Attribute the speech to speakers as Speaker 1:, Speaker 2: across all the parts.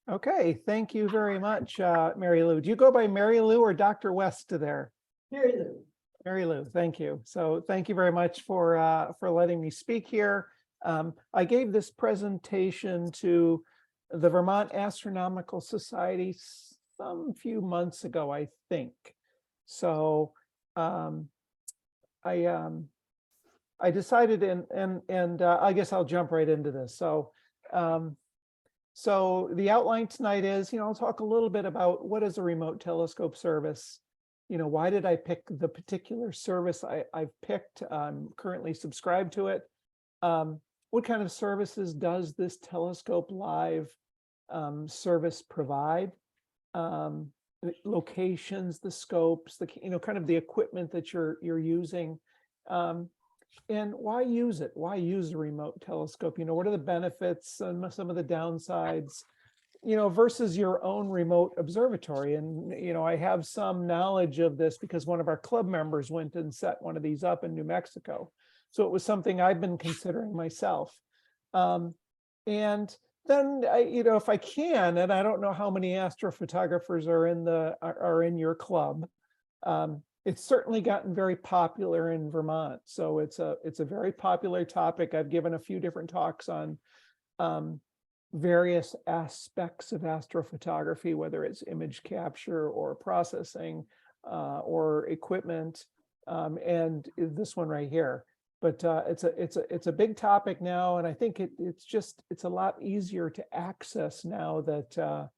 Speaker 1: Okay, thank you very much, Mary Lou. Do you go by Mary Lou or Dr. West there?
Speaker 2: Mary Lou.
Speaker 1: Mary Lou, thank you. So thank you very much for letting me speak here. I gave this presentation to the Vermont Astronomical Society some few months ago, I think. So I decided, and I guess I'll jump right into this. So the outline tonight is, I'll talk a little bit about what is a remote telescope service. Why did I pick the particular service I've picked? I'm currently subscribed to it. What kind of services does this Telescope Live service provide? Locations, the scopes, kind of the equipment that you're using. And why use it? Why use a remote telescope? What are the benefits and some of the downsides, versus your own remote observatory? And, I have some knowledge of this because one of our club members went and set one of these up in New Mexico. So it was something I've been considering myself. And then, if I can, and I don't know how many astrophotographers are in your club, it's certainly gotten very popular in Vermont. So it's a very popular topic. I've given a few different talks on various aspects of astrophotography, whether it's image capture or processing or equipment, and this one right here. But it's a big topic now, and I think it's a lot easier to access now that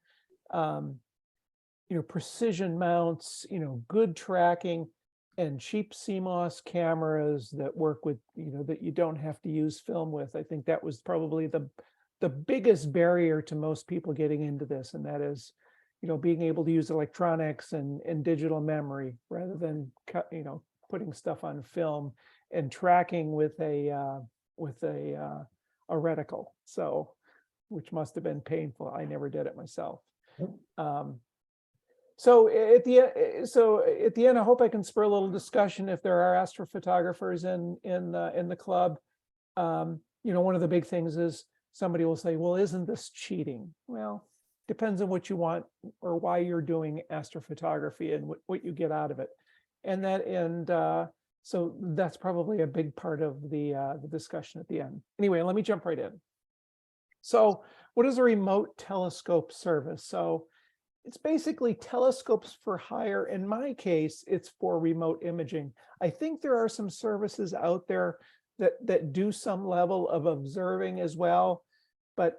Speaker 1: precision mounts, good tracking, and cheap CMOS cameras that work with, that you don't have to use film with. I think that was probably the biggest barrier to most people getting into this, and that is, being able to use electronics and digital memory rather than putting stuff on film and tracking with a reticle. So, which must have been painful. I never did it myself. So at the end, I hope I can spur a little discussion if there are astrophotographers in the club. One of the big things is somebody will say, "Well, isn't this cheating?" Well, depends on what you want or why you're doing astrophotography and what you get out of it, so that's probably a big part of the discussion at the end. Anyway, let me jump right in. So, what is a remote telescope service? So, it's basically telescopes for hire. In my case, it's for remote imaging. I think there are some services out there that do some level of observing as well, but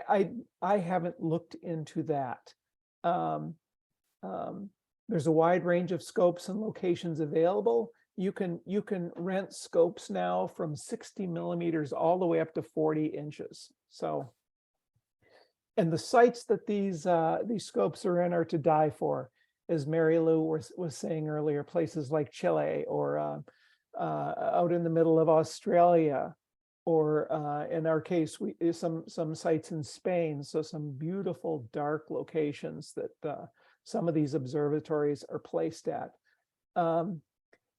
Speaker 1: I haven't looked into that. There's a wide range of scopes and locations available. You can rent scopes now from 60 millimeters all the way up to 40 inches. So. And the sites that these scopes are in are to die for, as Mary Lou was saying earlier, places like Chile or out in the middle of Australia, or in our case, some sites in Spain. So some beautiful dark locations that some of these observatories are placed at. And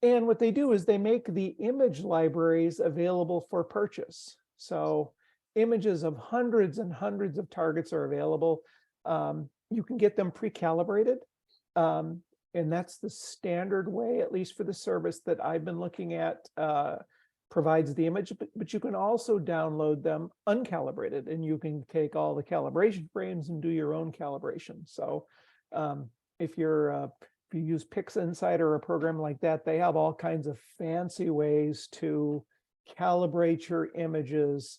Speaker 1: what they do is they make the image libraries available for purchase. So images of hundreds and hundreds of targets are available. You can get them pre-calibrated, and that's the standard way, at least for the service that I've been looking at, provides the image, but you can also download them uncalibrated, and you can take all the calibration frames and do your own calibration. So if you use PixInsight or a program like that, they have all kinds of fancy ways to calibrate your images,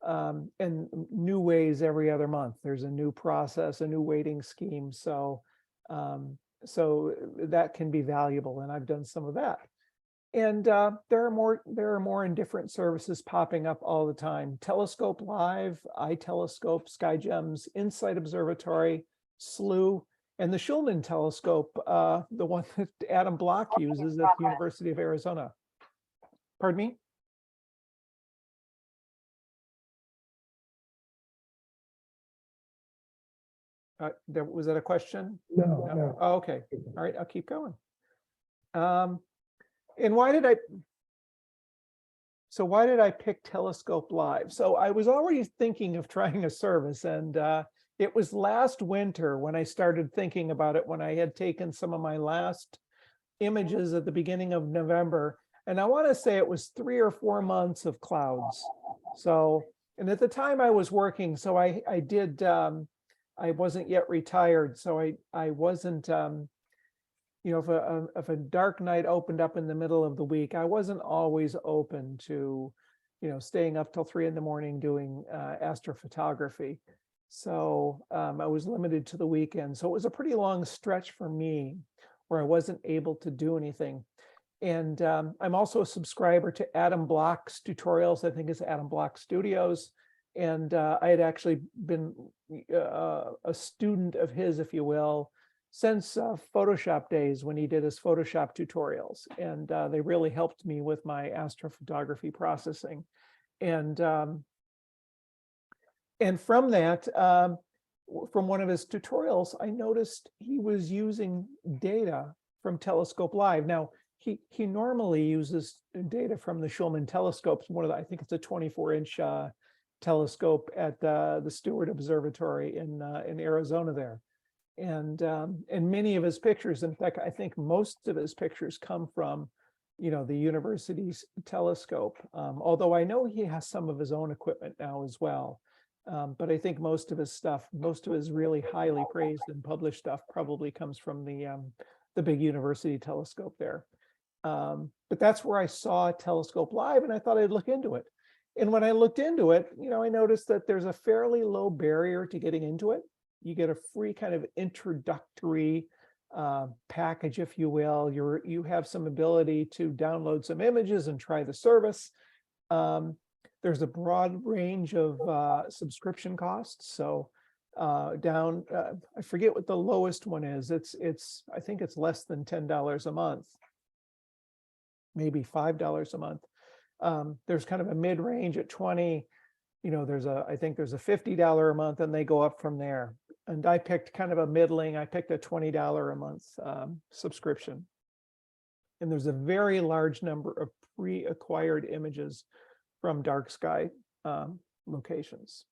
Speaker 1: and new ways every other month. There's a new process, a new weighting scheme. So that can be valuable, and I've done some of that. And there are more and different services popping up all the time. Telescope Live, iTelescope, SkyGEMS, Insight Observatory, SLU, and the Schulman telescope, the one that Adam Block uses at the University of Arizona. Pardon me? Was that a question?
Speaker 2: No.
Speaker 1: Oh, okay. All right, I'll keep going. And why did I pick Telescope Live? So I was already thinking of trying a service, and It was last winter when I started thinking about it, when I had taken some of my last images at the beginning of November. And I want to say it was 3 or 4 months of clouds. So, and at the time I was working, so I did, I wasn't yet retired. So I wasn't, you know, if a dark night opened up in the middle of the week, I wasn't always open to, you know, staying up till 3 in the morning doing astrophotography. So I was limited to the weekend. So it was a pretty long stretch for me where I wasn't able to do anything. And I'm also a subscriber to Adam Block's tutorials. I think it's Adam Block Studios. And I had actually been a student of his, if you will, since Photoshop days when he did his Photoshop tutorials. And they really helped me with my astrophotography processing. And from that, from one of his tutorials, I noticed he was using data from Telescope Live. Now, he normally uses data from the Schulman telescopes. One of the, I think it's a 24-inch telescope at the Stewart Observatory in Arizona there. And many of his pictures, in fact, I think most of his pictures come from, you know, the university's telescope. Although I know he has some of his own equipment now as well. But I think most of his stuff, most of his really highly praised and published stuff probably comes from the big university telescope there. But that's where I saw Telescope Live, and I thought I'd look into it. And when I looked into it, you know, I noticed that there's a fairly low barrier to getting into it. You get a free kind of introductory package, if you will. You have some ability to download some images and try the service. There's a broad range of subscription costs. So I forget what the lowest one is. I think it's less than $10 a month, maybe $5 a month. There's kind of a mid-range at 20. You know, I think there's a $50 a month, and they go up from there. And I picked kind of a middling. I picked a $20 a month subscription. And there's a very large number of pre-acquired images from dark sky locations.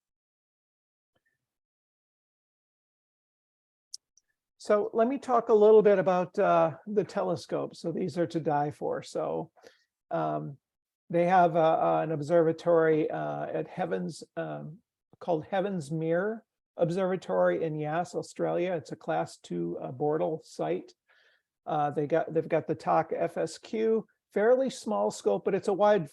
Speaker 1: So let me talk a little bit about the telescope. So these are to die for. So they have an observatory at called Heaven's Mirror Observatory in Yass, Australia. It's a Class 2 Bortle site. They've got the TAC FSQ. Fairly small scope, but it's a wide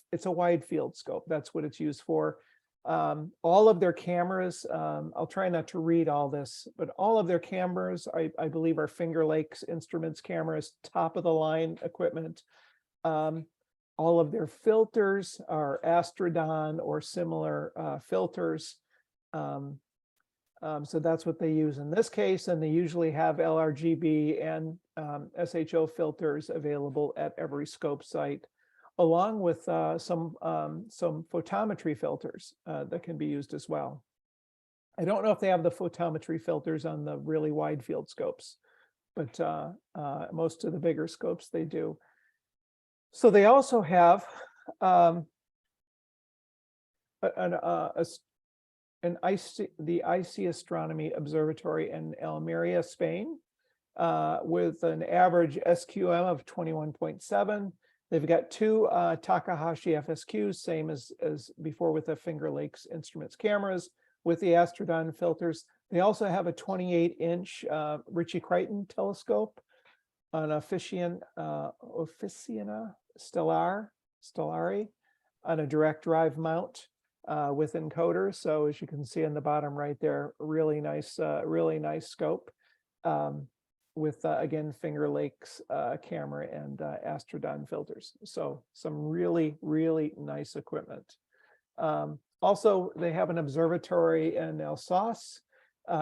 Speaker 1: field scope. That's what it's used for. All of their cameras, I'll try not to read all this, but all of their cameras, I believe, are Finger Lakes Instruments cameras, top of the line equipment. All of their filters are Astrodon or similar filters. So that's what they use in this case, and they usually have LRGB and SHO filters available at every scope site, along with some photometry filters that can be used as well. I don't know if they have the photometry filters on the really wide field scopes, but most of the bigger scopes they do. So they also have the IC Astronomy Observatory in Almeria, Spain, with an average SQM of 21.7. They've got 2 Takahashi FSQs, same as before with the Finger Lakes Instruments cameras with the Astrodon filters. They also have a 28-inch Ritchie Crichton telescope, an Officina Stellari on a direct drive mount with encoder. So as you can see on the bottom right there, really nice scope with again Finger Lakes camera and Astrodon filters. So some really nice equipment. Also, they have an observatory in Alsace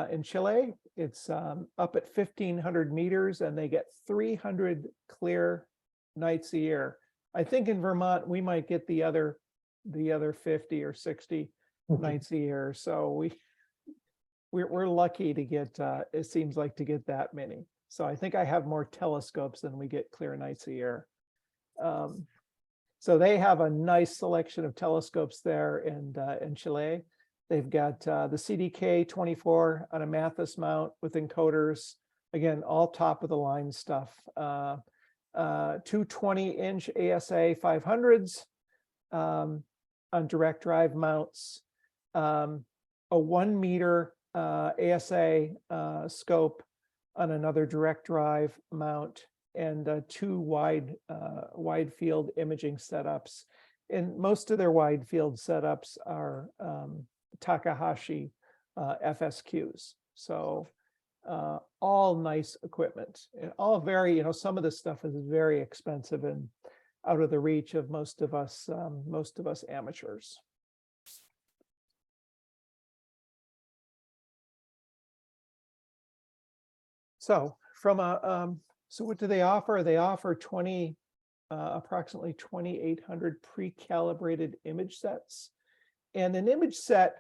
Speaker 1: in Chile. It's up at 1,500 meters, and they get 300 clear nights a year. I think in Vermont we might get the other 50 or 60 nights a year. So we're lucky to get it seems like to get that many. So I think I have more telescopes than we get clear nights a year. So they have a nice selection of telescopes there in Chile. They've got the CDK 24 on a Mathis mount with encoders. Again, all top of the line stuff. Two 20-inch ASA 500s on direct drive mounts, a 1 meter ASA scope on another direct drive mount, and two wide field imaging setups. And most of their wide field setups are Takahashi FSQs. So all nice equipment, and all very, some of this stuff is very expensive and out of the reach of most of us amateurs. So from a, so what do they offer? They offer approximately 2,800 pre-calibrated image sets. And an image set,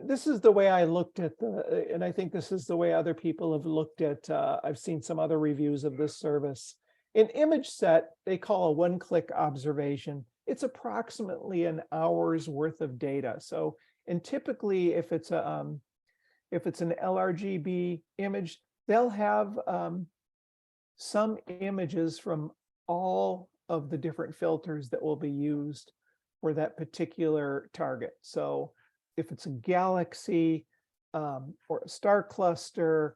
Speaker 1: this is the way I looked at and I think this is the way other people have looked at, I've seen some other reviews of this service. An image set, they call a one-click observation. It's approximately an hour's worth of data. So, and typically if it's an LRGB image, they'll have some images from all of the different filters that will be used for that particular target. So if it's a galaxy or a star cluster,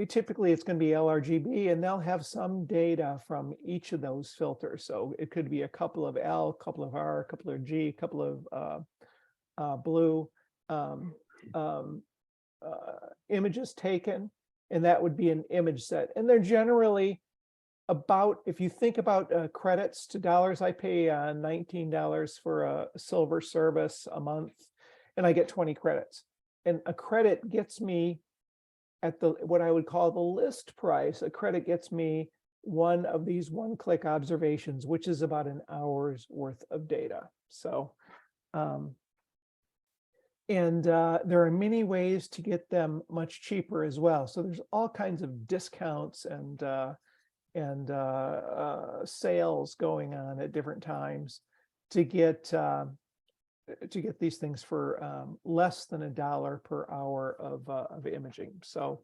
Speaker 1: typically it's going to be LRGB, and they'll have some data from each of those filters. So it could be a couple of L, a couple of R, a couple of G, a couple of blue images taken, and that would be an image set. And they're generally about, if you think about credits to dollars, I pay $19 for a silver service a month, and I get 20 credits. And a credit gets me at what I would call the list price. A credit gets me one of these one-click observations, which is about an hour's worth of data. So, there are many ways to get them much cheaper as well. So there's all kinds of discounts and sales going on at different times to get these things for less than $1 per hour of imaging. So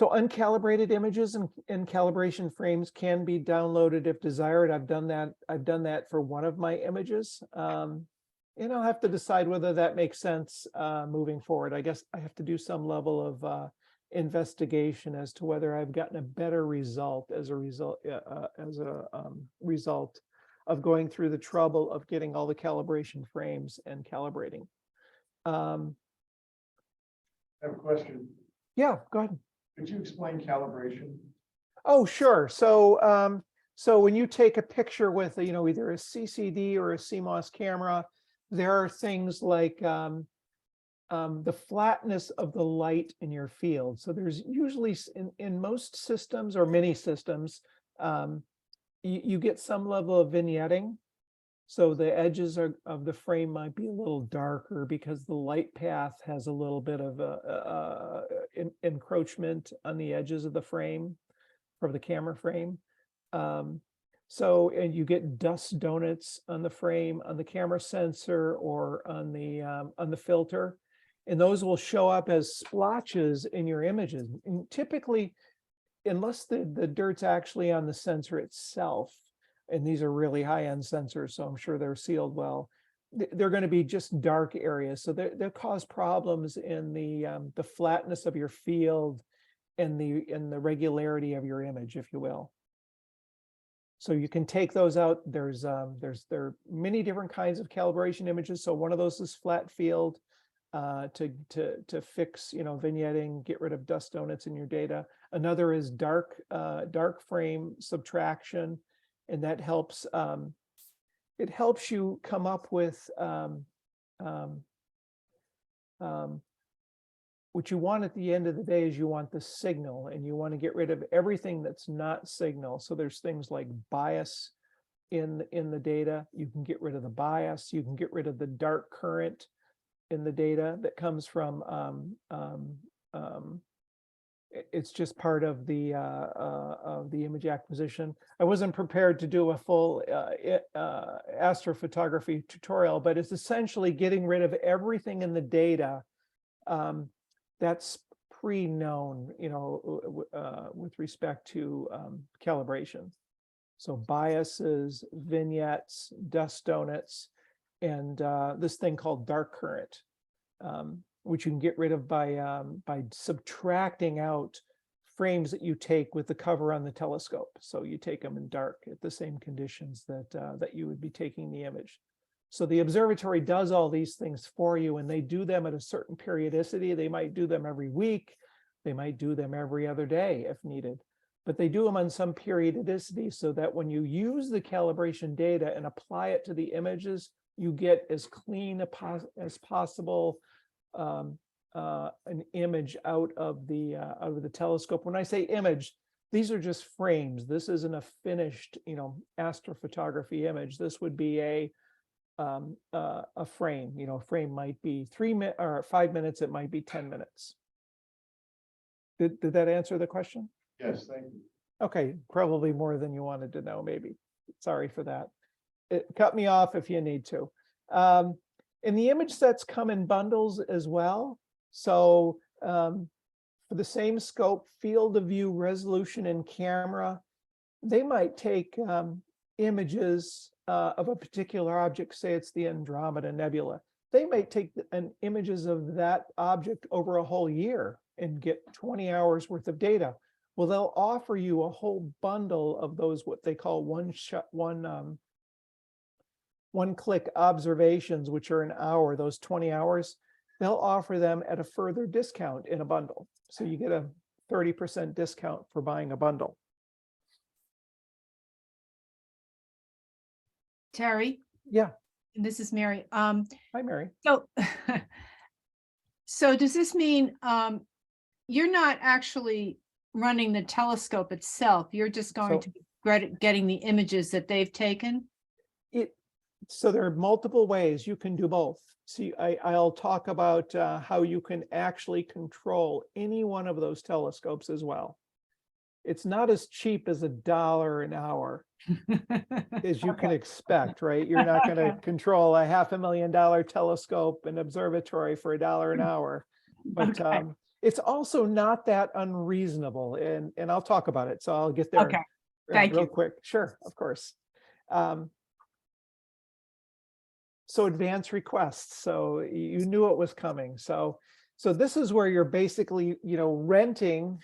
Speaker 1: uncalibrated images and calibration frames can be downloaded if desired. I've done that for one of my images. And I'll have to decide whether that makes sense moving forward. I guess I have to do some level of investigation as to whether I've gotten a better result as a result of going through the trouble of getting all the calibration frames and calibrating.
Speaker 2: I have a question.
Speaker 1: Yeah, go ahead.
Speaker 2: Could you explain calibration?
Speaker 1: Oh, sure. So so when you take a picture with either a CCD or a CMOS camera, there are things like the flatness of the light in your field. So there's usually in most systems or many systems, you get some level of vignetting. So the edges of the frame might be a little darker because the light path has a little bit of encroachment on the edges of the frame, of the camera frame. And you get dust donuts on the frame, on the camera sensor, or on the filter, and those will show up as splotches in your images. And typically, unless the dirt's actually on the sensor itself, and these are really high-end sensors, so I'm sure they're sealed well, they're going to be just dark areas. So they'll cause problems in the flatness of your field and the regularity of your image, if you will. So you can take those out. There are many different kinds of calibration images. So one of those is flat field to fix vignetting, get rid of dust donuts in your data. Another is dark frame subtraction, and that helps. It helps you come up with what you want at the end of the day is you want the signal, and you want to get rid of everything that's not signal. So there's things like bias in the data. You can get rid of the bias. You can get rid of the dark current in the data that comes from It's just part of the image acquisition. I wasn't prepared to do a full astrophotography tutorial, but it's essentially getting rid of everything in the data that's pre-known, with respect to calibration. So biases, vignettes, dust donuts, and this thing called dark current, which you can get rid of by subtracting out frames that you take with the cover on the telescope. So you take them in dark at the same conditions that you would be taking the image. So the observatory does all these things for you, and they do them at a certain periodicity. They might do them every week. They might do them every other day if needed, but they do them on some periodicity so that when you use the calibration data and apply it to the images, you get as clean as possible an image out of the telescope. When I say image, these are just frames. This isn't a finished, astrophotography image. This would be a frame. A frame might be 3 minutes or 5 minutes. It might be 10 minutes. Did that answer the question?
Speaker 2: Yes, thank you.
Speaker 1: Okay, probably more than you wanted to know, maybe. Sorry for that. Cut me off if you need to. And the image sets come in bundles as well. So for the same scope, field of view, resolution, and camera, they might take images of a particular object, say it's the Andromeda Nebula. They might take images of that object over a whole year and get 20 hours worth of data. Well, they'll offer you a whole bundle of those, what they call one-click observations, which are an hour, those 20 hours. They'll offer them at a further discount in a bundle. So you get a 30% discount for buying a bundle.
Speaker 3: Terry,
Speaker 1: Yeah.
Speaker 3: this is Mary.
Speaker 1: Hi, Mary.
Speaker 3: So does this mean you're not actually running the telescope itself? You're just going to be getting the images that they've taken?
Speaker 1: So there are multiple ways you can do both. See, I'll talk about how you can actually control any one of those telescopes as well. It's not as cheap as $1 an hour, as you can expect, right? You're not going to control a $500,000 telescope and observatory for $1 an hour. But it's also not that unreasonable, and I'll talk about it. So I'll get there real quick. Sure, of course. So advance requests. So you knew it was coming. So this is where you're basically, renting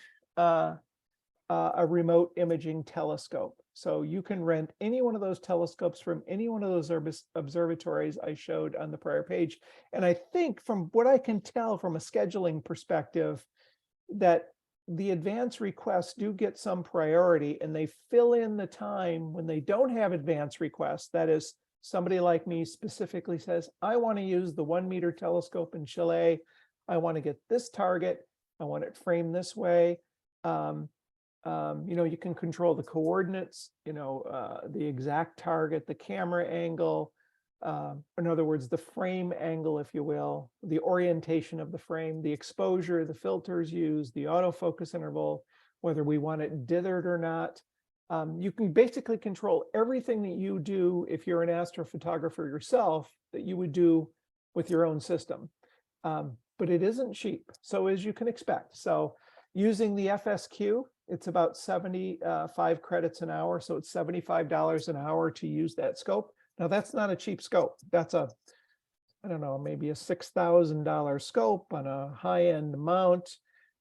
Speaker 1: a remote imaging telescope. So you can rent any one of those telescopes from any one of those observatories I showed on the prior page. And I think from what I can tell from a scheduling perspective, that the advance requests do get some priority, and they fill in the time when they don't have advance requests. That is, somebody like me specifically says, I want to use the 1 meter telescope in Chile. I want to get this target. I want it framed this way. You can control the coordinates, the exact target, the camera angle, in other words, the frame angle, if you will, the orientation of the frame, the exposure, the filters used, the autofocus interval, whether we want it dithered or not. You can basically control everything that you do if you're an astrophotographer yourself that you would do with your own system. But it isn't cheap, so as you can expect. So using the FSQ, it's about 75 credits an hour. So it's $75 an hour to use that scope. Now that's not a cheap scope. That's I don't know, maybe a $6,000 scope on a high-end mount.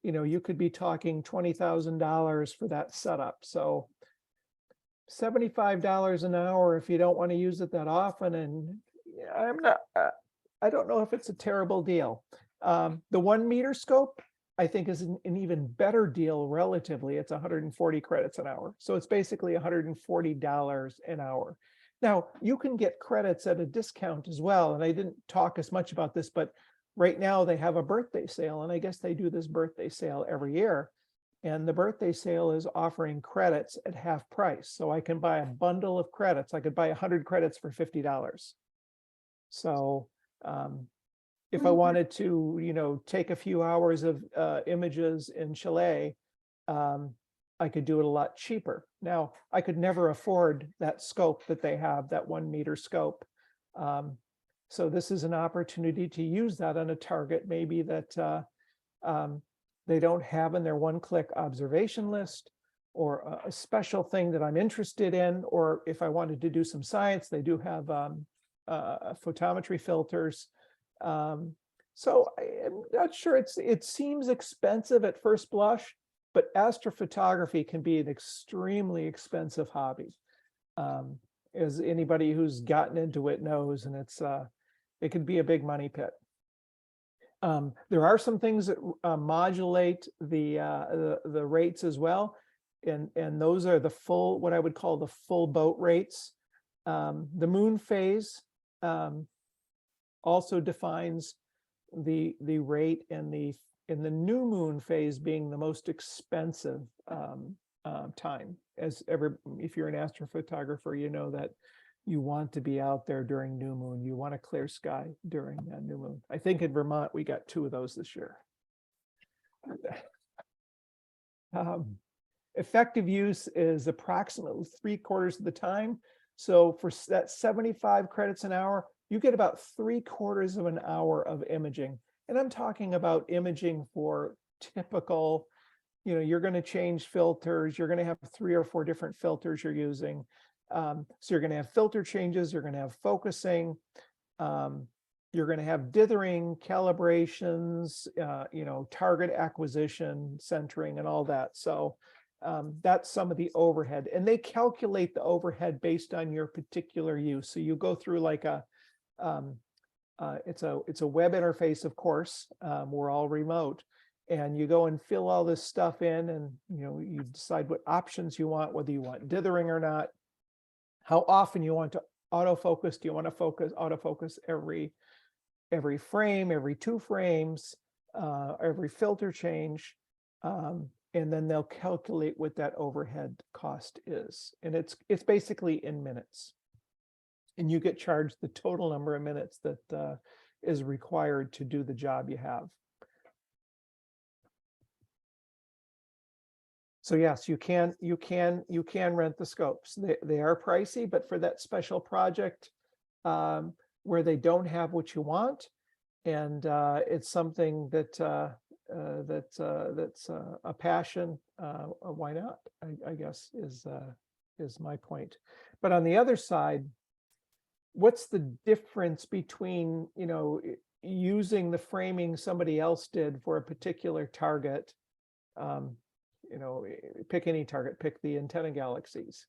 Speaker 1: You could be talking $20,000 for that setup. So $75 an hour if you don't want to use it that often. And I don't know if it's a terrible deal. The 1 meter scope, I think, is an even better deal relatively. It's 140 credits an hour. So it's basically $140 an hour. Now, you can get credits at a discount as well. And I didn't talk as much about this, but right now they have a birthday sale. And I guess they do this birthday sale every year. And the birthday sale is offering credits at half price. So I can buy a bundle of credits. I could buy 100 credits for $50. So if I wanted to, you know, take a few hours of images in Chile, I could do it a lot cheaper. Now, I could never afford that scope that they have, that 1 meter scope. So this is an opportunity to use that on a target maybe that they don't have in their one-click observation list, or a special thing that I'm interested in, or if I wanted to do some science, they do have photometry filters. So I'm not sure, it seems expensive at first blush, but astrophotography can be an extremely expensive hobby. As anybody who's gotten into it knows, and it can be a big money pit. There are some things that modulate the rates as well, and those are the full, what I would call the full boat rates. The moon phase also defines the rate, and the new moon phase being the most expensive time. If you're an astrophotographer, you know that you want to be out there during new moon. You want a clear sky during new moon. I think in Vermont, we got 2 of those this year. Effective use is approximately 3/4 of the time. So for that 75 credits an hour, you get about 3/4 of an hour of imaging. And I'm talking about imaging for typical, you know, you're going to change filters. You're going to have 3 or 4 different filters you're using. So you're going to have filter changes, you're going to have focusing, you're going to have dithering, calibrations, you know, target acquisition, centering, and all that. So that's some of the overhead, and they calculate the overhead based on your particular use. So you go through like it's a web interface, of course. We're all remote, and you go and fill all this stuff in, and you know, you decide what options you want, whether you want dithering or not, how often you want to autofocus. Do you want to autofocus every frame, every 2 frames, every filter change? And then they'll calculate what that overhead cost is. And it's basically in minutes. And you get charged the total number of minutes that is required to do the job you have. So yes, you can rent the scopes. They are pricey, but for that special project where they don't have what you want, and it's something that's a passion, why not? I guess is my point. But on the other side, what's the difference between, you know, using the framing somebody else did for a particular target? You know, pick any target, pick the antenna galaxies.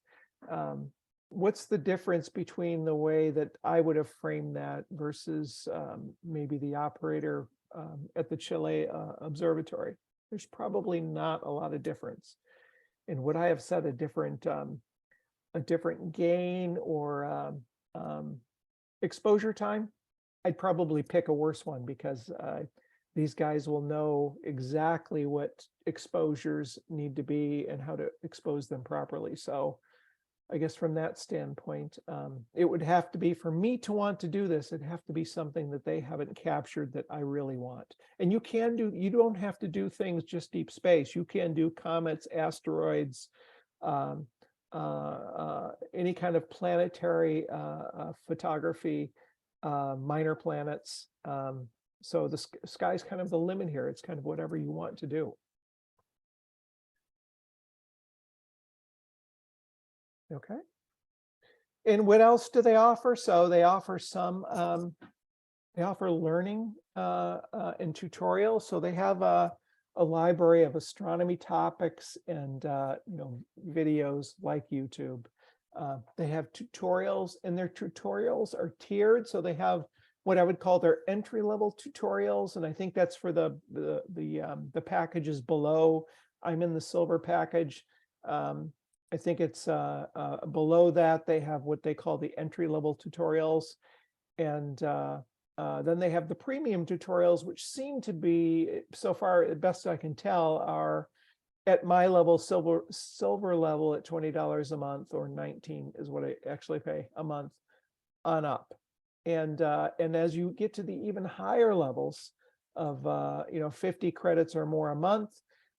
Speaker 1: What's the difference between the way that I would have framed that versus maybe the operator at the Chile observatory? There's probably not a lot of difference. And would I have set a different gain or exposure time? I'd probably pick a worse one, because these guys will know exactly what exposures need to be and how to expose them properly. So I guess from that standpoint, it would have to be, for me to want to do this, it'd have to be something that they haven't captured that I really want. And you don't have to do things just deep space. You can do comets, asteroids, any kind of planetary photography, minor planets. So the sky's kind of the limit here. It's kind of whatever you want to do. Okay. And what else do they offer? So they offer they offer learning and tutorials. So they have a library of astronomy topics and you know, videos like YouTube. They have tutorials, and their tutorials are tiered. So they have what I would call their entry-level tutorials, and I think that's for the packages below. I'm in the silver package. I think it's below that they have what they call the entry-level tutorials, and then they have the premium tutorials, which seem to be, so far, the best I can tell, are at my level, silver level at $20 a month, or $19 is what I actually pay a month on up. And as you get to the even higher levels of, 50 credits or more a month,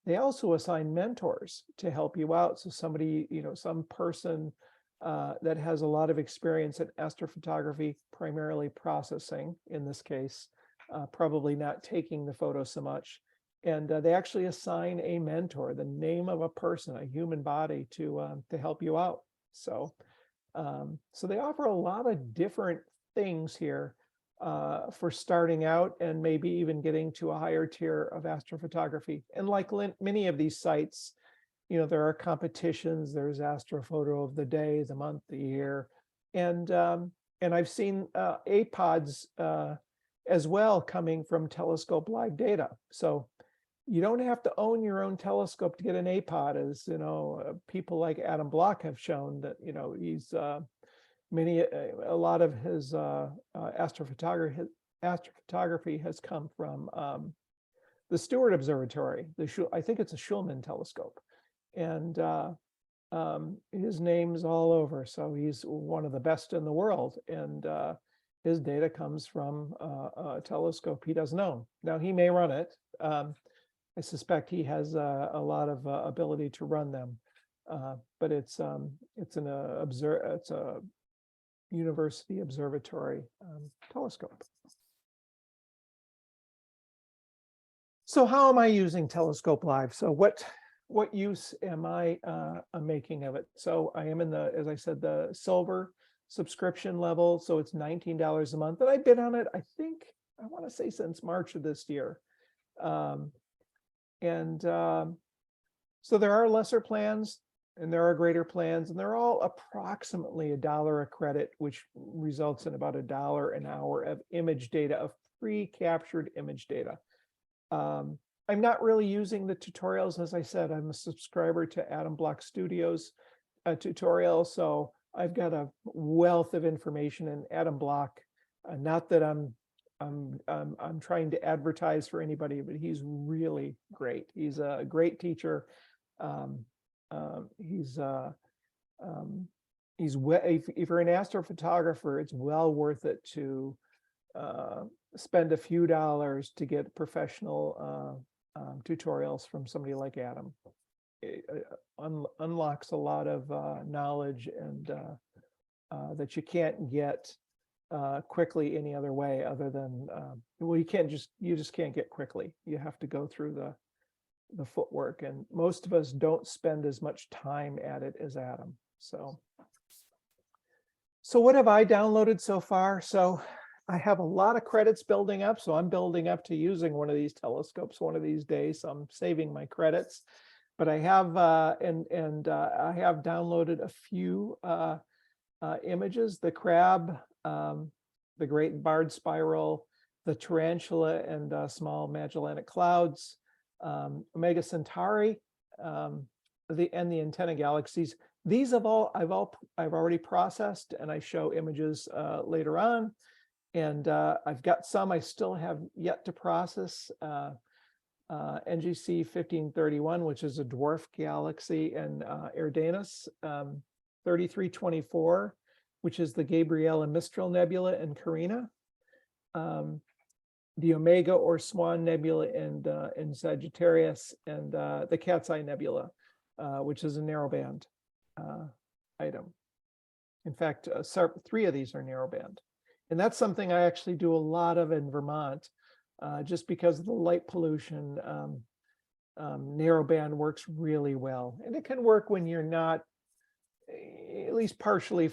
Speaker 1: they also assign mentors to help you out. So somebody, some person that has a lot of experience in astrophotography, primarily processing in this case, probably not taking the photo so much. And they actually assign a mentor, the name of a person, a human body, to help you out. So, so they offer a lot of different things here for starting out and maybe even getting to a higher tier of astrophotography. And like many of these sites, there are competitions. There's Astrophoto of the Day, the month, the year, and I've seen APODs as well coming from telescope live data. So you don't have to own your own telescope to get an APOD, as people like Adam Block have shown that he's a lot of his astrophotography has come from the Stewart Observatory. I think it's a Schulman telescope. And his name's all over, so he's one of the best in the world, and his data comes from a telescope he doesn't own. Now he may run it. I suspect he has a lot of ability to run them, but it's a university observatory telescope. So how am I using Telescope Live? So what use am I making of it? So I am in the, as I said, the silver subscription level. So it's $19 a month. And I've been on it, I think, I want to say since March of this year. So there are lesser plans and there are greater plans, and they're all approximately $1 a credit, which results in about $1 an hour of image data, of pre-captured image data. I'm not really using the tutorials. As I said, I'm a subscriber to Adam Block Studios tutorial. So I've got a wealth of information in Adam Block. Not that I'm trying to advertise for anybody, but he's really great. He's a great teacher. If you're an astrophotographer, it's well worth it to spend a few dollars to get professional tutorials from somebody like Adam. It unlocks a lot of knowledge and that you can't get quickly any other way other than well, you just can't get quickly. You have to go through the footwork, and most of us don't spend as much time at it as Adam. So what have I downloaded so far? So I have a lot of credits building up. So I'm building up to using one of these telescopes one of these days. So I'm saving my credits, but I have I have downloaded a few images: the crab, the Great Barred Spiral, the tarantula and small Magellanic Clouds, Omega Centauri, the antenna galaxies. These I've already processed, and I show images later on. And I've got some I still have yet to process. NGC 1531, which is a dwarf galaxy, and Erdanus 3324, which is the Gabriela Mistral Nebula in Carina. The Omega or Swan Nebula in Sagittarius, and the Cat's Eye Nebula, which is a narrowband item. In fact, 3 of these are narrowband. And that's something I actually do a lot of in Vermont, just because of the light pollution. Narrowband works really well, and it can work when you're not at least partially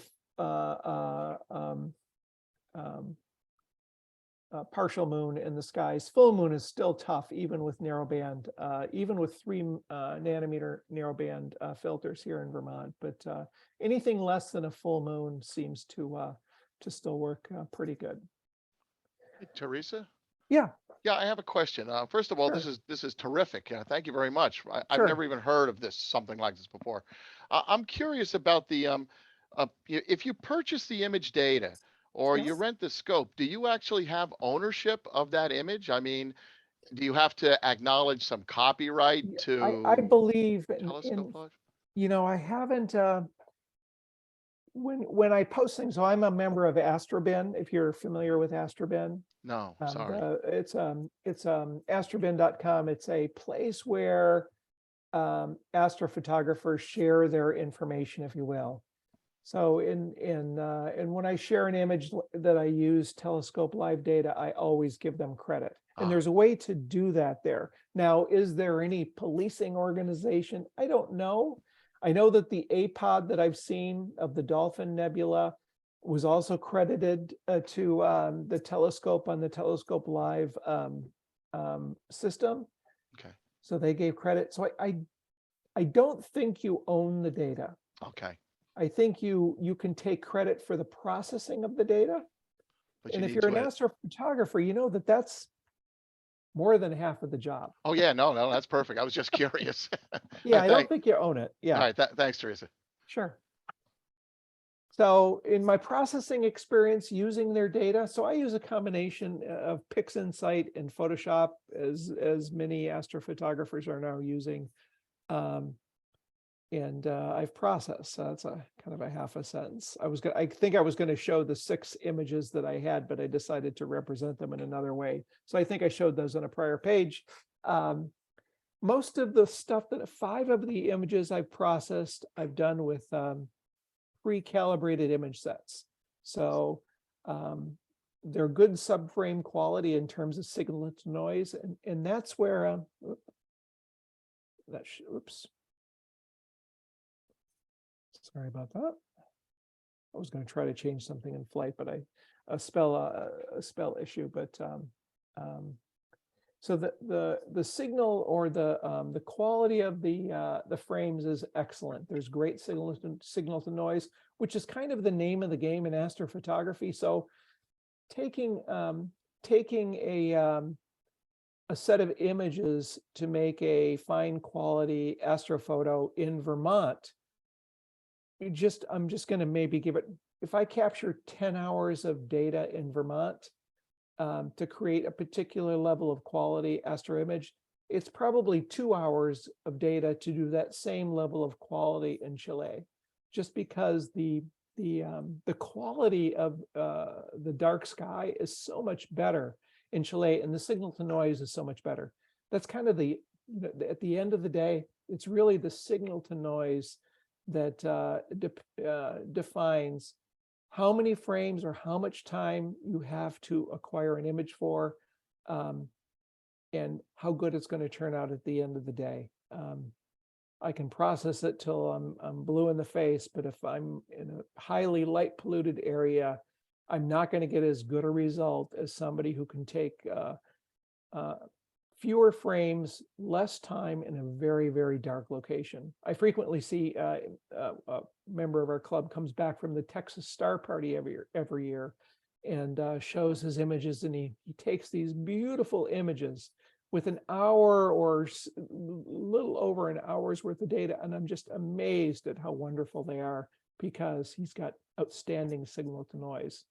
Speaker 1: partial moon in the skies. Full moon is still tough, even with narrowband, even with 3 nanometer narrowband filters here in Vermont. But anything less than a full moon seems to still work pretty good.
Speaker 4: Hey, Teresa?
Speaker 1: Yeah.
Speaker 4: Yeah, I have a question. First of all,
Speaker 1: Sure.
Speaker 4: this is terrific. Thank you very much. I've
Speaker 1: Sure.
Speaker 4: never even heard of something like this before. I'm curious about the if you purchase the image data or you
Speaker 1: Yes.
Speaker 4: rent the scope, do you actually have ownership of that image? I mean, do you have to acknowledge some copyright to
Speaker 1: I believe
Speaker 4: Telescope Live?
Speaker 1: I haven't when I post things, so I'm a member of Astrobin, if you're familiar with Astrobin.
Speaker 4: No, sorry.
Speaker 1: It's astrobin.com. It's a place where astrophotographers share their information, if you will. So and when I share an image that I use telescope live data, I always give them credit. And
Speaker 4: Ah.
Speaker 1: there's a way to do that there. Now, is there any policing organization? I don't know. I know that the APOD that I've seen of the Dolphin Nebula was also credited to the telescope on the Telescope Live system.
Speaker 4: Okay,
Speaker 1: So they gave credit. So I don't think you own the data.
Speaker 4: okay.
Speaker 1: I think you can take credit for the processing of the data.
Speaker 4: But you
Speaker 1: And if
Speaker 4: need
Speaker 1: you're an
Speaker 4: to,
Speaker 1: astrophotographer, you know that that's more than half of the job.
Speaker 4: oh, yeah, no, that's perfect. I was just curious.
Speaker 1: Yeah, I don't
Speaker 4: Thank-
Speaker 1: think you own it.
Speaker 4: All
Speaker 1: Yeah,
Speaker 4: right, thanks, Teresa.
Speaker 1: sure. So in my processing experience using their data, so I use a combination of PixInsight and Photoshop as many astrophotographers are now using. And I've processed. So that's a kind of a half a sentence. I think I was going to show the 6 images that I had, but I decided to represent them in another way. So I think I showed those on a prior page. Most of the stuff 5 of the images I've processed, I've done with pre-calibrated image sets. So they're good subframe quality in terms of signal to noise. And that's where, oops. Sorry about that. I was going to try to change something in flight, but a spell issue. But so the signal or the quality of the frames is excellent. There's great signal to noise, which is kind of the name of the game in astrophotography. So taking a set of images to make a fine quality astrophoto in Vermont. I'm just going to maybe give it, if I capture 10 hours of data in Vermont to create a particular level of quality astro image, it's probably 2 hours of data to do that same level of quality in Chile, just because the quality of the dark sky is so much better in Chile, and the signal to noise is so much better. That's kind of at the end of the day, it's really the signal to noise that defines how many frames or how much time you have to acquire an image for, and how good it's going to turn out at the end of the day. I can process it till I'm blue in the face, but if I'm in a highly light polluted area, I'm not going to get as good a result as somebody who can take fewer frames, less time in a very, very dark location. I frequently see a member of our club comes back from the Texas Star Party every year and shows his images, and he takes these beautiful images with an hour or little over an hour's worth of data. And I'm just amazed at how wonderful they are because he's got outstanding signal to noise.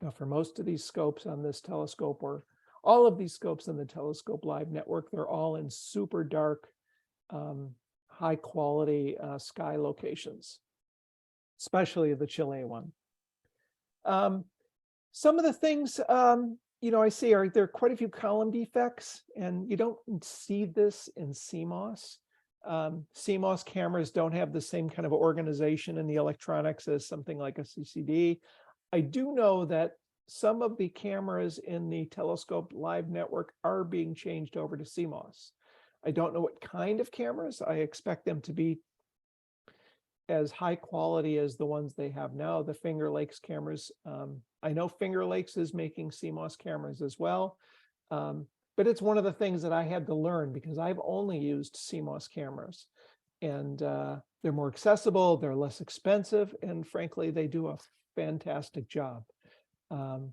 Speaker 1: Now, for most of these scopes on this telescope, or all of these scopes in the Telescope Live network, they're all in super dark, high quality sky locations, especially the Chile one. Some of the things, I see there are quite a few column defects, and you don't see this in CMOS. CMOS cameras don't have the same kind of organization in the electronics as something like a CCD. I do know that some of the cameras in the Telescope Live network are being changed over to CMOS. I don't know what kind of cameras. I expect them to be as high quality as the ones they have now, the Finger Lakes cameras. I know Finger Lakes is making CMOS cameras as well, but it's one of the things that I had to learn because I've only used CMOS cameras, and they're more accessible, they're less expensive, and frankly, they do a fantastic job. So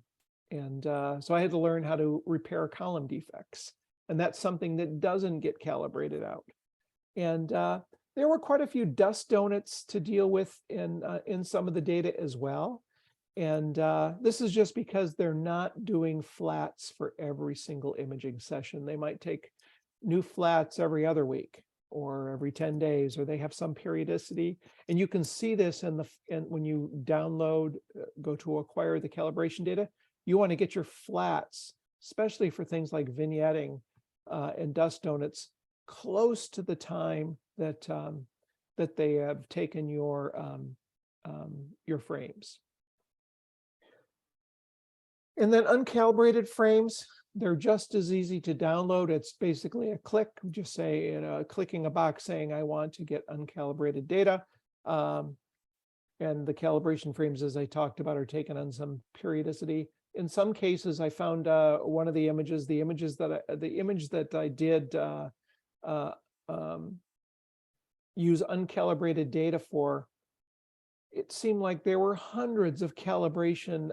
Speaker 1: I had to learn how to repair column defects, and that's something that doesn't get calibrated out. And there were quite a few dust donuts to deal with in some of the data as well. And this is just because they're not doing flats for every single imaging session. They might take new flats every other week or every 10 days, or they have some periodicity. And you can see this in when you download, go to acquire the calibration data, you want to get your flats, especially for things like vignetting and dust donuts, close to the time that that they have taken your frames. And then uncalibrated frames, they're just as easy to download. It's basically a click, just say, clicking a box saying, I want to get uncalibrated data. And the calibration frames, as I talked about, are taken on some periodicity. In some cases, I found one of the images, the image that I did use uncalibrated data for, it seemed like there were hundreds of calibration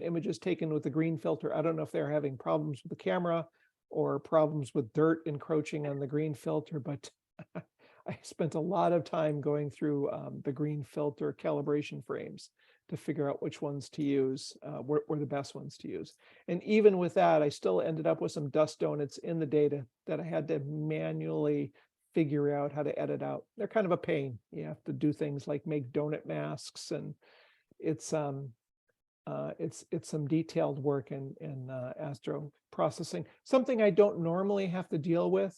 Speaker 1: images taken with the green filter. I don't know if they're having problems with the camera or problems with dirt encroaching on the green filter, but I spent a lot of time going through the green filter calibration frames to figure out which ones to use, were the best ones to use. And even with that, I still ended up with some dust donuts in the data that I had to manually figure out how to edit out. They're kind of a pain. You have to do things like make donut masks, and it's some detailed work in astro processing. Something I don't normally have to deal with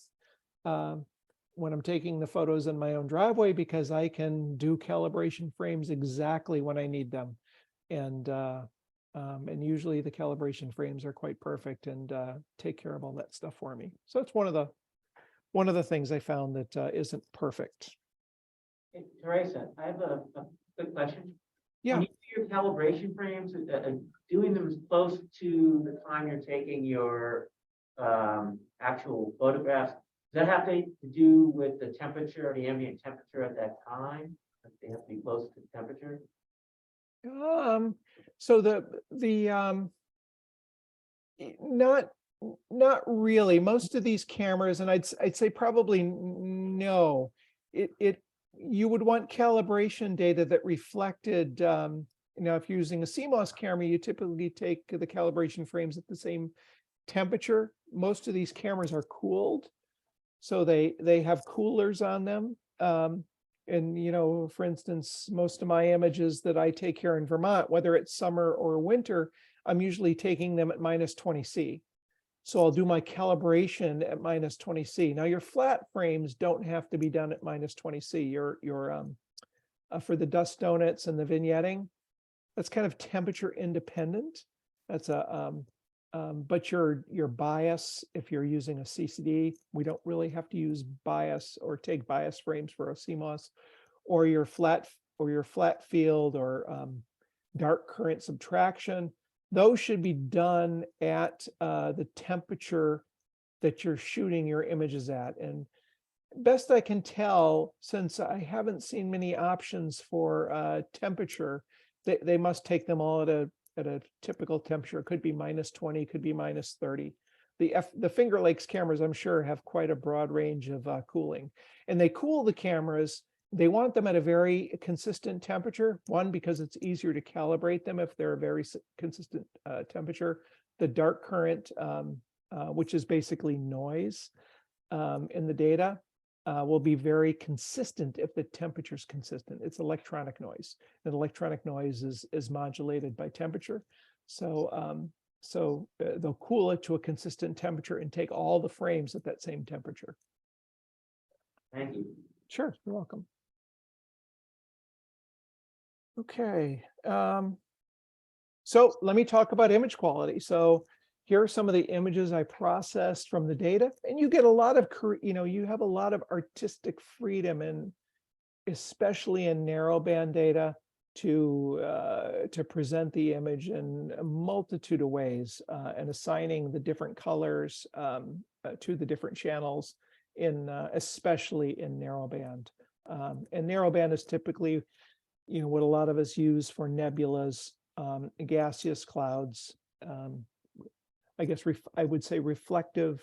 Speaker 1: when I'm taking the photos in my own driveway, because I can do calibration frames exactly when I need them, and usually the calibration frames are quite perfect and take care of all that stuff for me. So it's one of the things I found that isn't perfect.
Speaker 5: Hey, Teresa, I have a quick question.
Speaker 1: Yeah.
Speaker 5: When you do your calibration frames, doing them as close to the time you're taking your actual photographs, does that have to do with the temperature, the ambient temperature at that time? They have to be close to the temperature?
Speaker 1: So not really. Most of these cameras, and I'd say probably no. You would want calibration data that reflected. If you're using a CMOS camera, you typically take the calibration frames at the same temperature. Most of these cameras are cooled, so they have coolers on them. And for instance, most of my images that I take here in Vermont, whether it's summer or winter, I'm usually taking them at -20°C. So I'll do my calibration at -20°C. Now your flat frames don't have to be done at -20°C. Your for the dust donuts and the vignetting, that's kind of temperature independent. That's but your bias, if you're using a CCD, we don't really have to use bias or take bias frames for a CMOS, or your flat field or dark current subtraction. Those should be done at the temperature that you're shooting your images at. And best I can tell, since I haven't seen many options for temperature, they must take them all at a typical temperature. It could be -20, could be -30. The Finger Lakes cameras, I'm sure, have quite a broad range of cooling. And they cool the cameras. They want them at a very consistent temperature. One, because it's easier to calibrate them if they're a very consistent temperature. The dark current, which is basically noise in the data, will be very consistent if the temperature is consistent. It's electronic noise, and electronic noise is modulated by temperature. So they'll cool it to a consistent temperature and take all the frames at that same temperature.
Speaker 5: Thank you.
Speaker 1: Sure, you're welcome. Okay, so let me talk about image quality. So here are some of the images I processed from the data, and you get a lot of, you have a lot of artistic freedom, and especially in narrowband data, to present the image in a multitude of ways, and assigning the different colors to the different channels, especially in narrowband. And narrowband is typically, what a lot of us use for nebulas, gaseous clouds. I guess I would say reflection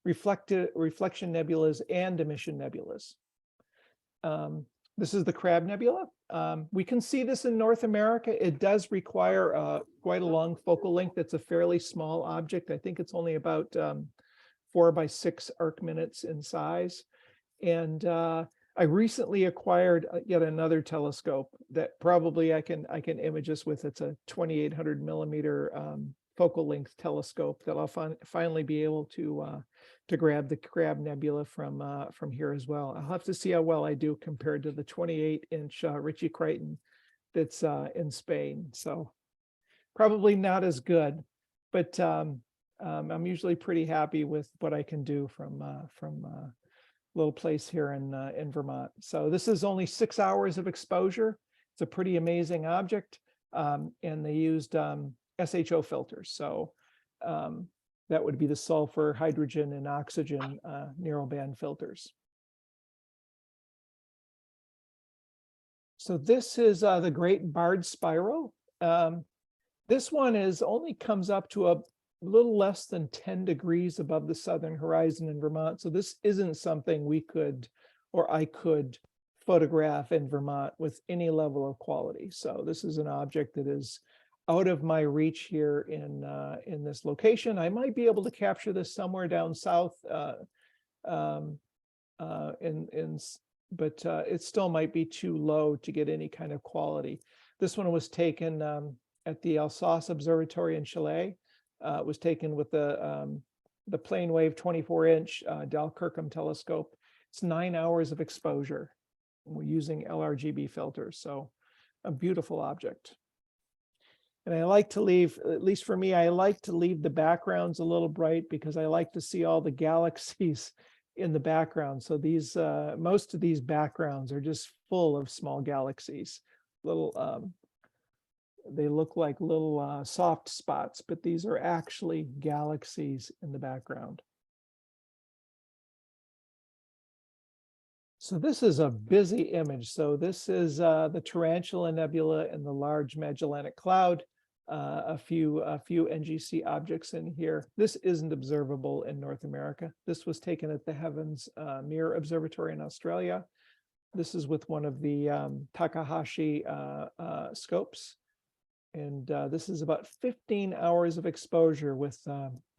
Speaker 1: nebulas and emission nebulas. This is the Crab Nebula. We can see this in North America. It does require quite a long focal length. It's a fairly small object. I think it's only about 4 by 6 arc minutes in size. And I recently acquired yet another telescope that probably I can image this with. It's a 2800 millimeter focal length telescope that I'll finally be able to grab the Crab Nebula from here as well. I'll have to see how well I do compared to the 28-inch Ritchie Crichton that's in Spain. So probably not as good, but I'm usually pretty happy with what I can do from little place here in Vermont. So this is only 6 hours of exposure. It's a pretty amazing object, and they used SHO filters. So that would be the sulfur, hydrogen, and oxygen narrowband filters. So this is the Great Barred Spiral. This one only comes up to a little less than 10 degrees above the southern horizon in Vermont. So this isn't something we could, or I could, photograph in Vermont with any level of quality. So this is an object that is out of my reach here in this location. I might be able to capture this somewhere down south, but it still might be too low to get any kind of quality. This one was taken at the Alsace Observatory in Chile. It was taken with the plane wave 24-inch Dal Kirkham telescope. It's 9 hours of exposure. We're using LRGB filters, so a beautiful object. And I like to leave, at least for me, I like to leave the backgrounds a little bright because I like to see all the galaxies in the background. So these, most of these backgrounds are just full of small galaxies. Little, they look like little soft spots, but these are actually galaxies in the background. So this is a busy image. So this is the Tarantula Nebula and the Large Magellanic Cloud. A few NGC objects in here. This isn't observable in North America. This was taken at the Heavens Mirror Observatory in Australia. This is with one of the Takahashi scopes. And this is about 15 hours of exposure with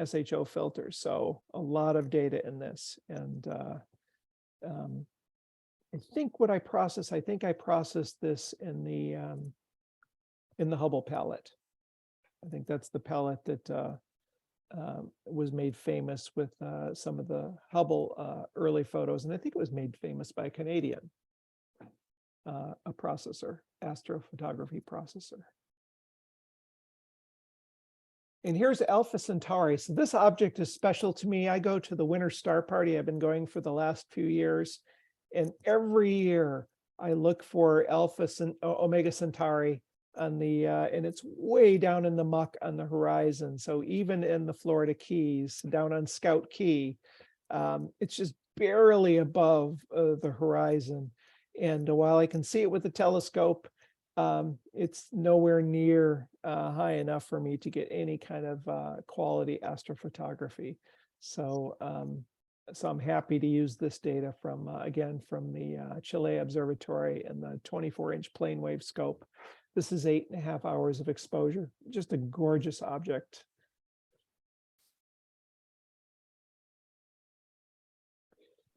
Speaker 1: SHO filters. So a lot of data in this. And I think what I processed, I think I processed this in the Hubble palette. I think that's the palette that was made famous with some of the Hubble early photos. And I think it was made famous by a Canadian, a processor, astrophotography processor. And here's Alpha Centauri. So this object is special to me. I go to the Winter Star Party. I've been going for the last few years. And every year I look for Omega Centauri on the, and it's way down in the muck on the horizon. So even in the Florida Keys, down on Scout Key, it's just barely above the horizon. And while I can see it with the telescope, it's nowhere near high enough for me to get any kind of quality astrophotography. So, so I'm happy to use this data from, again, from the Chile Observatory and the 24-inch plane wave scope. This is 8.5 hours of exposure, just a gorgeous object.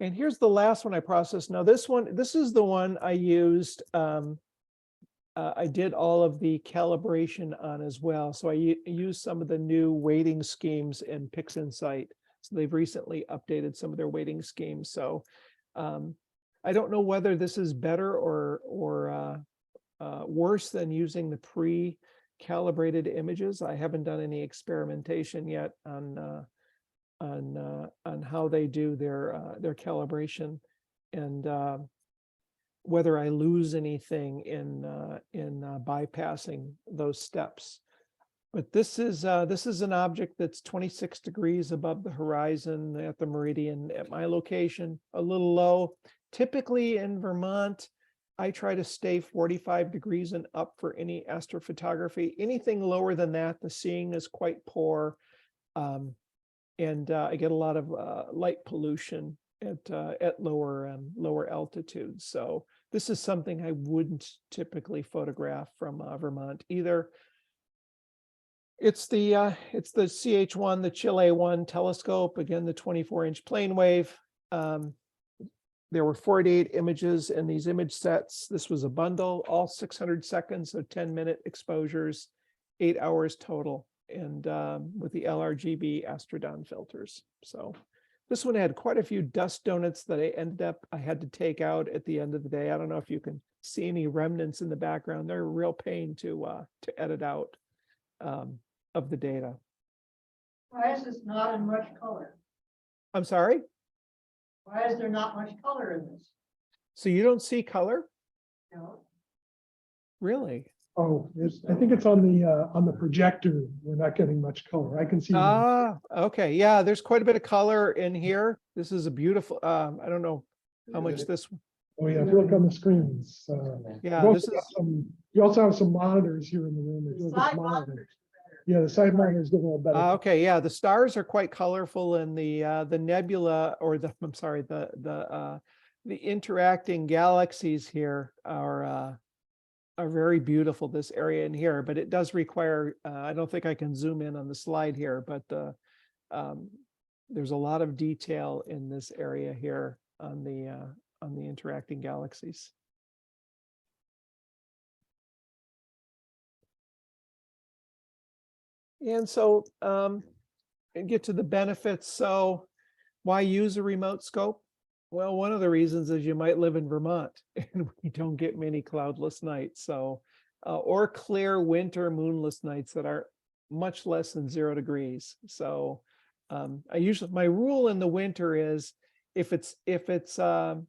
Speaker 1: And here's the last one I processed. Now this is the one I used, I did all of the calibration on as well. So I used some of the new weighting schemes in PixInsight. So they've recently updated some of their weighting schemes. So I don't know whether this is better or worse than using the pre-calibrated images. I haven't done any experimentation yet on how they do their calibration and whether I lose anything in bypassing those steps. But this is an object that's 26 degrees above the horizon at the meridian at my location, a little low. Typically in Vermont, I try to stay 45 degrees and up for any astrophotography. Anything lower than that, the seeing is quite poor. And I get a lot of light pollution at lower altitudes. So this is something I wouldn't typically photograph from Vermont either. It's the CH1, the Chile 1 telescope, again, the 24-inch plane wave. there were 48 images in these image sets. This was a bundle, all 600 seconds, so 10-minute exposures, 8 hours total, and with the LRGB Astrodon filters. So this one had quite a few dust donuts that I had to take out at the end of the day. I don't know if you can see any remnants in the background. They're a real pain to edit out of the data.
Speaker 6: Why is this not in much color?
Speaker 1: I'm sorry?
Speaker 6: Why is there not much color in this?
Speaker 1: So you don't see color?
Speaker 6: No.
Speaker 1: Really?
Speaker 7: Oh, I think it's on the projector. We're not getting much color. I can see.
Speaker 1: Ah, okay. Yeah, there's quite a bit of color in here. This is a beautiful, I don't know how much this,
Speaker 7: Oh, yeah, if you look on the screens.
Speaker 1: yeah,
Speaker 7: You
Speaker 1: this
Speaker 7: also
Speaker 1: is,
Speaker 7: have you also have some monitors here in the room. If you
Speaker 6: The
Speaker 7: look at
Speaker 6: side
Speaker 7: the monitor.
Speaker 6: monitors are better.
Speaker 7: Yeah, the side monitors get a little better.
Speaker 1: okay, yeah, the stars are quite colorful, and the nebula, or I'm sorry, the interacting galaxies here are very beautiful, this area in here, but it does require, I don't think I can zoom in on the slide here, but there's a lot of detail in this area here on the interacting galaxies. And so and get to the benefits. So why use a remote scope? Well, one of the reasons is you might live in Vermont and we don't get many cloudless nights. So, or clear winter moonless nights that are much less than 0 degrees. So my rule in the winter is if it's going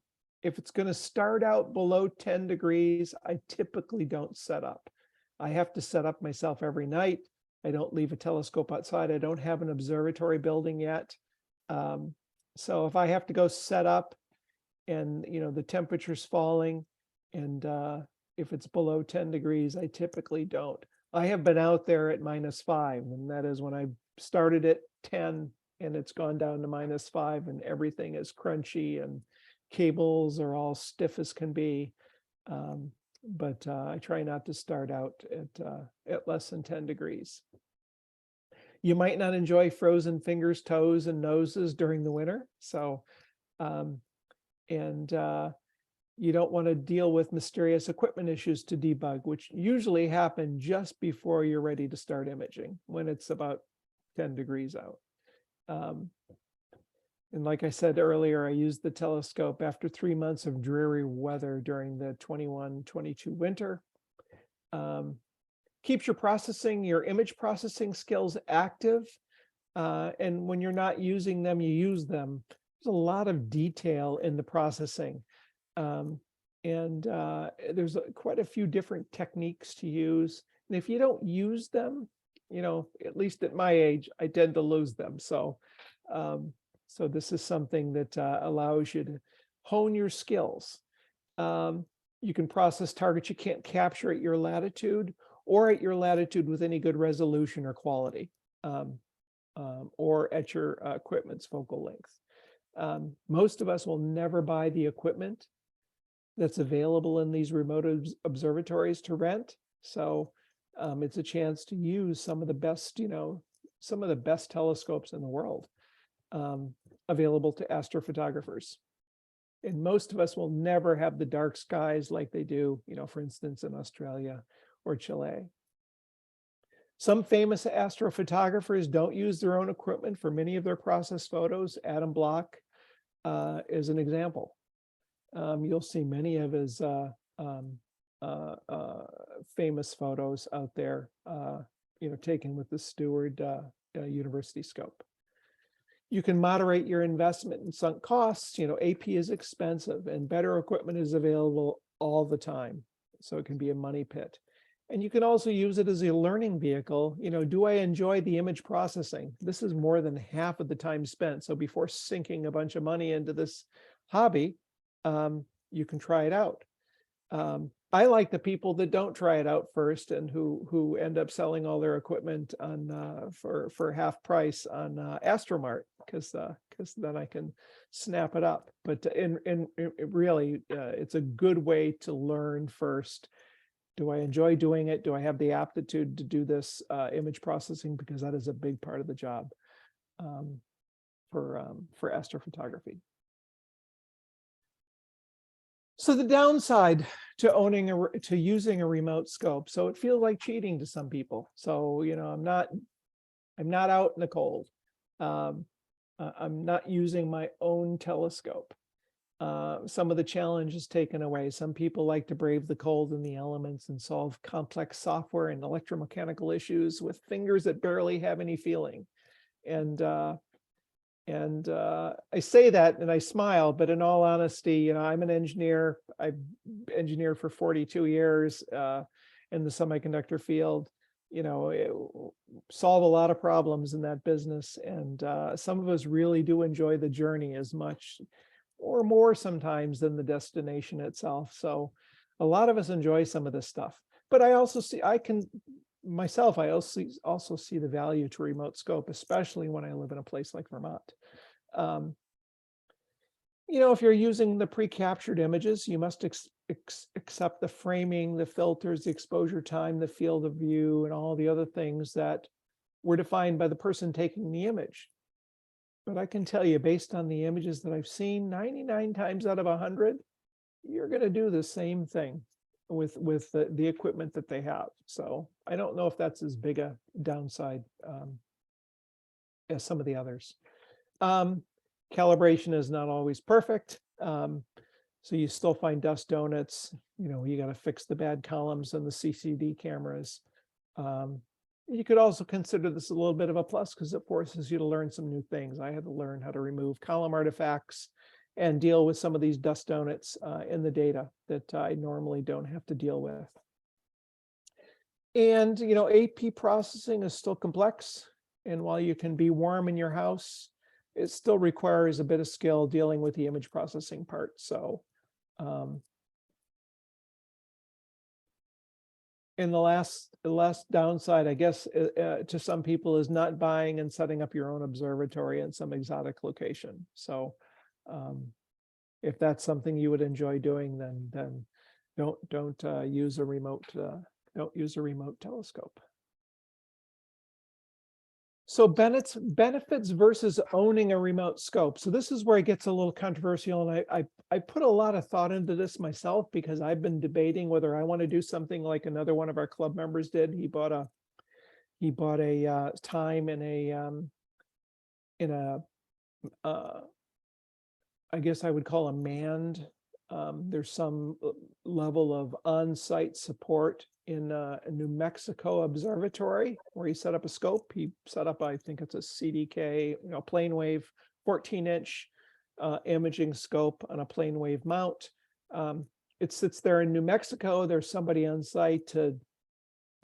Speaker 1: to start out below 10 degrees, I typically don't set up. I have to set up myself every night. I don't leave a telescope outside. I don't have an observatory building yet. So if I have to go set up and, the temperature's falling, and if it's below 10 degrees, I typically don't. I have been out there at -5, and that is when I started at 10 and it's gone down to -5 and everything is crunchy and cables are all stiff as can be. But I try not to start out at less than 10 degrees. You might not enjoy frozen fingers, toes, and noses during the winter. So, you don't want to deal with mysterious equipment issues to debug, which usually happen just before you're ready to start imaging, when it's about 10 degrees out. And like I said earlier, I used the telescope after 3 months of dreary weather during the 21-22 winter. Keeps your image processing skills active. And when you're not using them, you use them. There's a lot of detail in the processing. There's quite a few different techniques to use. And if you don't use them, at least at my age, I tend to lose them. So this is something that allows you to hone your skills. You can process targets you can't capture at your latitude, or at your latitude with any good resolution or quality, or at your equipment's focal length. Most of us will never buy the equipment that's available in these remote observatories to rent. So it's a chance to use some of the best, telescopes in the world available to astrophotographers. And most of us will never have the dark skies like they do, for instance, in Australia or Chile. Some famous astrophotographers don't use their own equipment for many of their process photos. Adam Block is an example. You'll see many of his famous photos out there, taken with the Steward University scope. You can moderate your investment in sunk costs. AP is expensive and better equipment is available all the time. So it can be a money pit. And you can also use it as a learning vehicle. Do I enjoy the image processing? This is more than half of the time spent. So before sinking a bunch of money into this hobby, you can try it out. I like the people that don't try it out first and who end up selling all their equipment on for half price on Astromart, because then I can snap it up. But really, it's a good way to learn first. Do I enjoy doing it? Do I have the aptitude to do this image processing? Because that is a big part of the job for astrophotography. So the downside to owning to using a remote scope, so it feels like cheating to some people. So, you know, I'm not out in the cold. I'm not using my own telescope. Some of the challenge is taken away. Some people like to brave the cold and the elements and solve complex software and electromechanical issues with fingers that barely have any feeling. And I say that and I smile, but in all honesty, you know, I'm an engineer. I've engineered for 42 years in the semiconductor field. You know, solve a lot of problems in that business. And some of us really do enjoy the journey as much or more sometimes than the destination itself. So a lot of us enjoy some of this stuff. But I also see, I also see the value to remote scope, especially when I live in a place like Vermont. You know, if you're using the pre-captured images, you must accept the framing, the filters, the exposure time, the field of view, and all the other things that were defined by the person taking the image. But I can tell you, based on the images that I've seen, 99 times out of 100, you're going to do the same thing with the equipment that they have. So I don't know if that's as big a downside as some of the others. Calibration is not always perfect. So you still find dust donuts. You know, you got to fix the bad columns on the CCD cameras. You could also consider this a little bit of a plus because it forces you to learn some new things. I had to learn how to remove column artifacts and deal with some of these dust donuts in the data that I normally don't have to deal with. And, you know, AP processing is still complex. And while you can be warm in your house, it still requires a bit of skill dealing with the image processing part. So, and the last downside, I guess, to some people is not buying and setting up your own observatory in some exotic location. So, if that's something you would enjoy doing, then don't use a remote telescope. So benefits versus owning a remote scope. So this is where it gets a little controversial, and I put a lot of thought into this myself because I've been debating whether I want to do something like another one of our club members did. He bought a time in a I guess I would call a manned. There's some level of on-site support in a New Mexico observatory where he set up a scope. He set up, I think it's a CDK, you know, plane wave, 14-inch imaging scope on a plane wave mount. It sits there in New Mexico. There's somebody on site to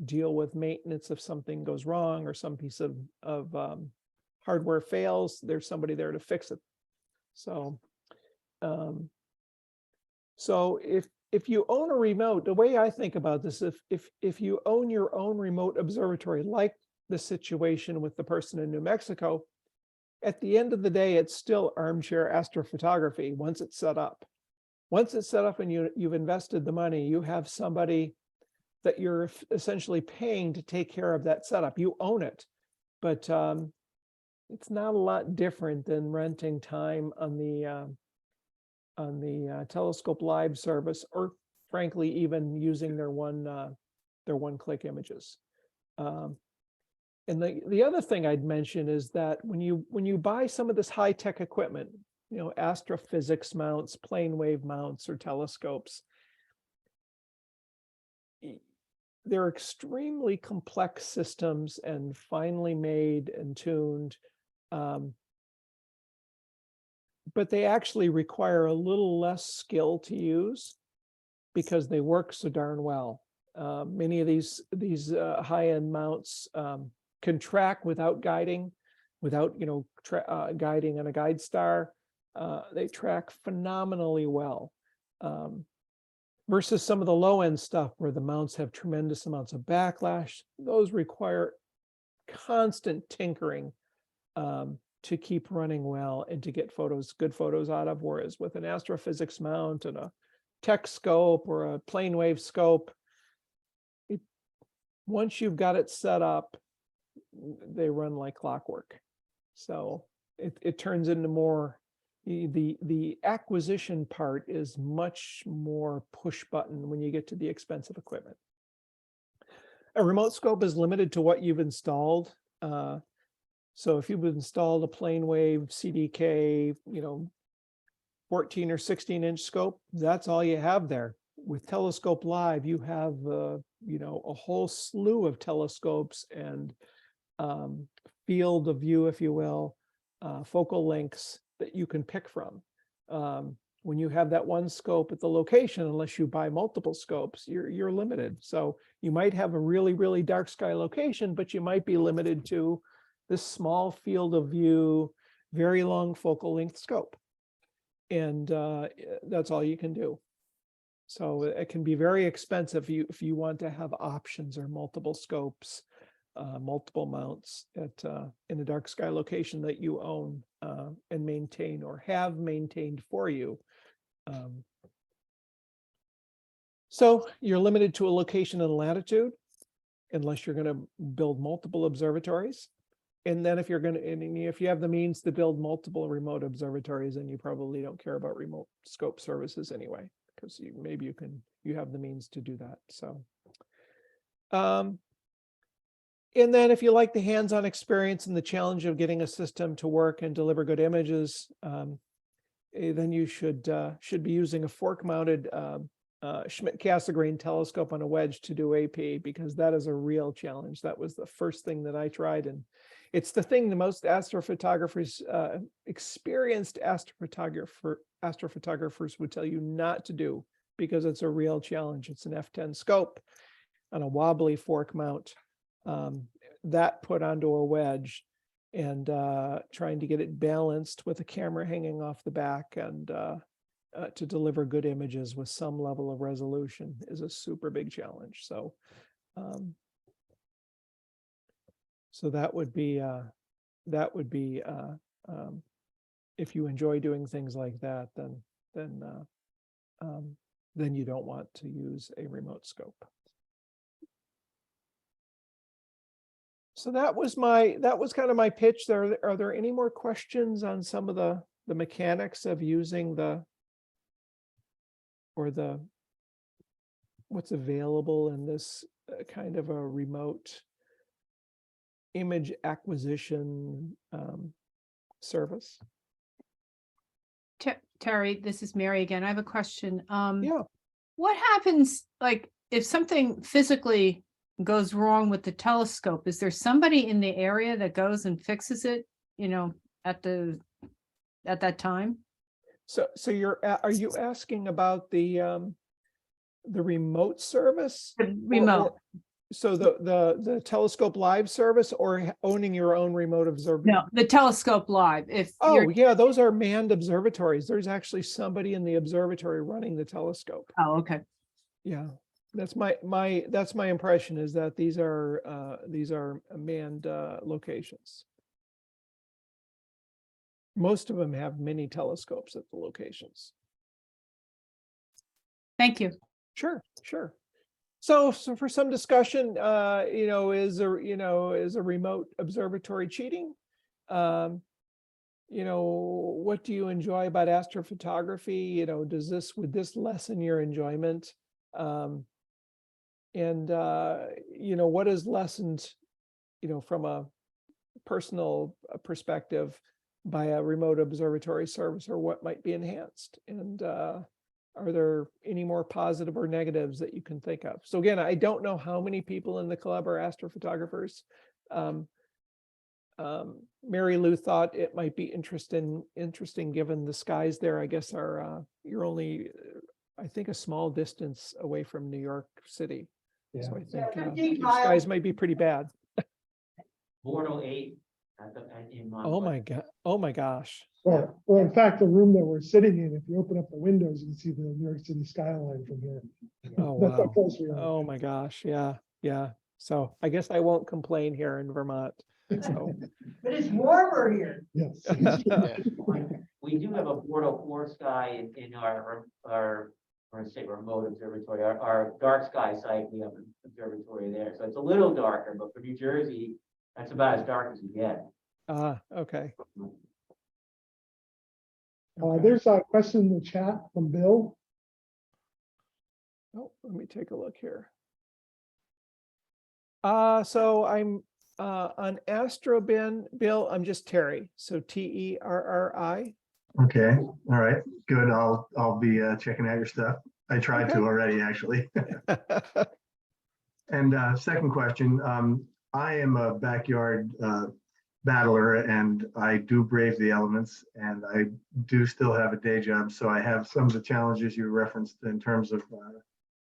Speaker 1: deal with maintenance if something goes wrong or some piece of hardware fails. There's somebody there to fix it. So, so if you own a remote, the way I think about this, if you own your own remote observatory, like the situation with the person in New Mexico, at the end of the day, it's still armchair astrophotography once it's set up. Once it's set up and you've invested the money, you have somebody that you're essentially paying to take care of that setup. You own it, but it's not a lot different than renting time on the Telescope Live service, or frankly, even using their one-click images. And the other thing I'd mention is that when you buy some of this high-tech equipment, you know, astrophysics mounts, plane wave mounts, or telescopes, they're extremely complex systems and finely made and tuned. But they actually require a little less skill to use because they work so darn well. Many of these high-end mounts can track without guiding, without guiding on a guide star. They track phenomenally well. Versus some of the low-end stuff where the mounts have tremendous amounts of backlash. Those require constant tinkering to keep running well and to get good photos out of. Whereas with an astrophysics mount and a tech scope or a plane wave scope, once you've got it set up, they run like clockwork. So it turns into more the acquisition part is much more push button when you get to the expensive equipment. A remote scope is limited to what you've installed. So if you've installed a plane wave CDK, 14 or 16-inch scope, that's all you have there. With Telescope Live, you have, a whole slew of telescopes and field of view, if you will, focal lengths that you can pick from. When you have that one scope at the location, unless you buy multiple scopes, you're limited. So you might have a really, really dark sky location, but you might be limited to this small field of view, very long focal length scope. And that's all you can do. So it can be very expensive if you want to have options or multiple scopes, multiple mounts at in a dark sky location that you own and maintain or have maintained for you. So you're limited to a location and latitude, unless you're going to build multiple observatories. And then if you have the means to build multiple remote observatories, then you probably don't care about remote scope services anyway, because you have the means to do that. So, and then if you like the hands-on experience and the challenge of getting a system to work and deliver good images, then you should be using a fork-mounted Schmidt-Cassegrain telescope on a wedge to do AP, because that is a real challenge. That was the first thing that I tried, and it's the thing the most astrophotographers, experienced astrophotographers would tell you not to do, because it's a real challenge. It's an f10 scope on a wobbly fork mount that put onto a wedge, and trying to get it balanced with a camera hanging off the back and to deliver good images with some level of resolution is a super big challenge. So so that would be if you enjoy doing things like that, then you don't want to use a remote scope. So that was kind of my pitch. Are there any more questions on some of the mechanics of using what's available in this kind of a remote image acquisition service?
Speaker 3: Terry, this is Mary again. I have a question.
Speaker 1: Yeah.
Speaker 3: What happens, like, if something physically goes wrong with the telescope? Is there somebody in the area that goes and fixes it, at that time?
Speaker 1: So are you asking about the remote service?
Speaker 3: The remote.
Speaker 1: So the Telescope Live service, or owning your own remote observatory?
Speaker 3: No, the Telescope Live.
Speaker 1: Yeah, those are manned observatories. There's actually somebody in the observatory running the telescope.
Speaker 3: Oh, okay.
Speaker 1: Yeah, that's my impression, is that these are manned locations. Most of them have mini telescopes at the locations.
Speaker 3: Thank you.
Speaker 1: Sure. So for some discussion, is a remote observatory cheating? What do you enjoy about astrophotography? Would this lessen your enjoyment? What is lessened, from a personal perspective by a remote observatory service, or what might be enhanced? And are there any more positive or negatives that you can think of? So again, I don't know how many people in the club are astrophotographers. Mary Lou thought it might be interesting given the skies there, I guess, are you're only, I think, a small distance away from New York City.
Speaker 7: Yeah.
Speaker 1: So I think
Speaker 6: 15
Speaker 1: the
Speaker 6: miles.
Speaker 1: skies might be pretty bad.
Speaker 5: Bordeaux 8 in Monterey.
Speaker 1: Oh my gosh.
Speaker 7: Well, in fact, the room that we're sitting in, if you open up the windows, you can see the New York City skyline from here.
Speaker 1: Oh,
Speaker 7: That's how
Speaker 1: wow.
Speaker 7: close we are.
Speaker 1: Oh my gosh. Yeah. So I guess I won't complain here in Vermont. So
Speaker 6: But it's warmer here.
Speaker 7: Yes.
Speaker 4: Yeah.
Speaker 5: We do have a Bordeaux 4 sky in our we're gonna say remote observatory, our dark sky site. We have an observatory there, so it's a little darker, but for New Jersey, that's about as dark as you get.
Speaker 1: okay. Okay.
Speaker 7: There's a question in the chat from Bill.
Speaker 1: Oh, let me take a look here. So I'm on Astrobin, Bill, I'm just Terry, so Terri.
Speaker 8: Okay, all right, good. I'll be checking out your stuff. I tried to
Speaker 1: Okay.
Speaker 8: already, actually. And second question, I am a backyard battler and I do brave the elements and I do still have a day job. So I have some of the challenges you referenced in terms of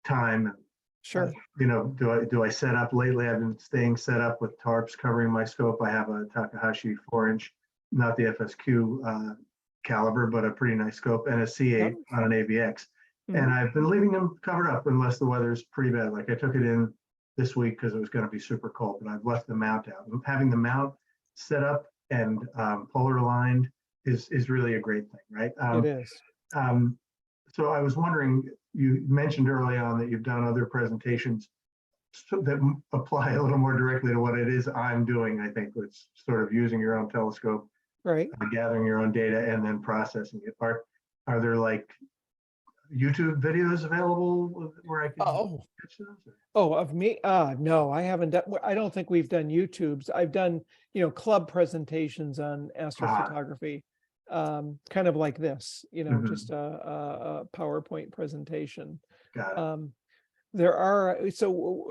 Speaker 8: time.
Speaker 1: Sure.
Speaker 8: You know, do I set up lately? I've been staying set up with tarps covering my scope. I have a Takahashi 4-inch, not the FSQ caliber, but a pretty nice scope and a C8
Speaker 1: Yep.
Speaker 8: on an AVX.
Speaker 1: Mhm.
Speaker 8: And I've been leaving them covered up unless the weather's pretty bad. Like I took it in this week because it was going to be super cold, but I've left the mount out. Having the mount set up and polar aligned is really a great thing, right?
Speaker 1: It is.
Speaker 8: So I was wondering, you mentioned early on that you've done other presentations that apply a little more directly to what it is I'm doing. I think it's sort of using your own telescope,
Speaker 1: Right.
Speaker 8: gathering your own data, and then processing it. Are there like YouTube videos available where I can
Speaker 1: Oh,
Speaker 8: catch those?
Speaker 1: oh, of me? No, I haven't done, I don't think we've done YouTubes. I've done, club presentations on astrophotography. Kind of like this,
Speaker 8: Mhm.
Speaker 1: just a PowerPoint presentation.
Speaker 8: Got it.
Speaker 1: There are, so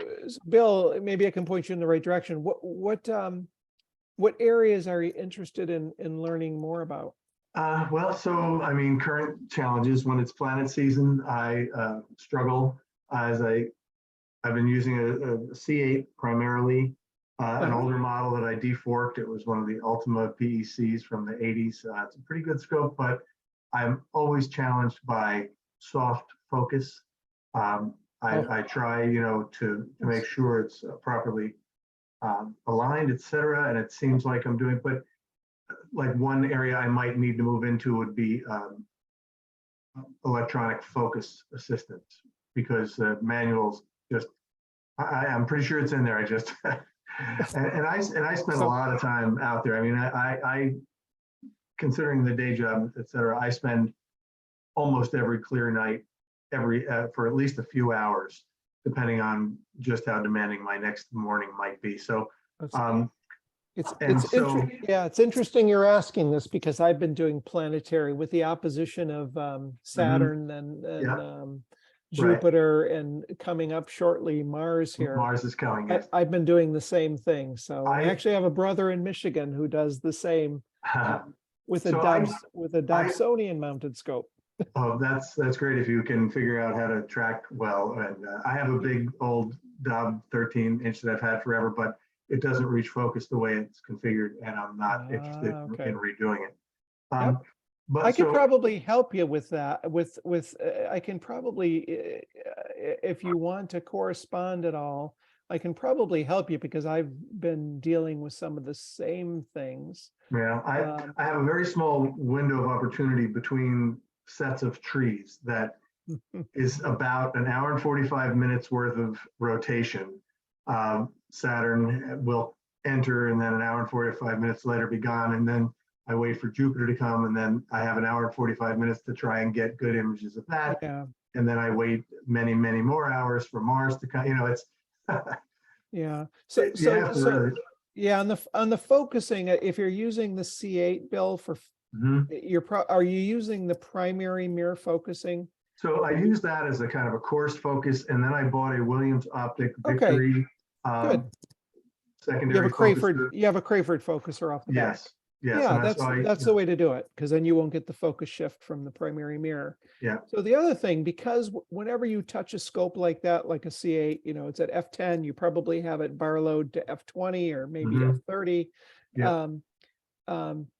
Speaker 1: Bill, maybe I can point you in the right direction. What areas are you interested in learning more about?
Speaker 8: Well, so I mean, current challenges when it's planet season, I struggle as I've been using a C8 primarily, an older model that I deforked. It was one of the Ultima PECs from the 80s. It's a pretty good scope, but I'm always challenged by soft focus. I try, to make sure it's properly aligned, et cetera, and it seems like I'm doing, but like one area I might need to move into would be electronic focus assistance, because manuals just, I'm pretty sure it's in there. I just, and I spend a lot of time out there. I mean, I considering the day job, et cetera, I spend almost every clear night, for at least a few hours, depending on just how demanding my next morning might be. So,
Speaker 1: it's interesting you're asking this, because I've been doing planetary with the opposition of Saturn and Jupiter, and coming up shortly Mars here.
Speaker 8: Mars is coming. Yes.
Speaker 1: I've been doing the same thing. So I actually have a brother in Michigan who does the same with a Dobsonian mounted scope.
Speaker 8: Oh, that's great if you can figure out how to track well. And I have a big old Dob 13-inch that I've had forever, but it doesn't reach focus the way it's configured, and I'm not interested in redoing it. But
Speaker 1: I could probably help you with that. I can probably, if you want to correspond at all, I can probably help you, because I've been dealing with some of the same things.
Speaker 8: Yeah, I have a very small window of opportunity between sets of trees that is about an hour and 45 minutes worth of rotation. Saturn will enter and then an hour and 45 minutes later be gone. And then I wait for Jupiter to come, and then I have an hour and 45 minutes to try and get good images of that.
Speaker 1: Yeah.
Speaker 8: And then I wait many, many more hours for Mars to come. It's
Speaker 1: yeah. On the focusing, if you're using the C8, Bill, for are you using the primary mirror focusing?
Speaker 8: So I use that as a kind of a coarse focus, and then I bought a Williams Optic Victory secondary.
Speaker 1: You have a Crayford focuser off the back.
Speaker 8: Yes.
Speaker 1: Yeah, that's the way to do it, because then you won't get the focus shift from the primary mirror.
Speaker 8: Yeah.
Speaker 1: So the other thing, because whenever you touch a scope like that, like a C8, it's at f10, you probably have it bar load to f20 or maybe f30.
Speaker 8: Yeah.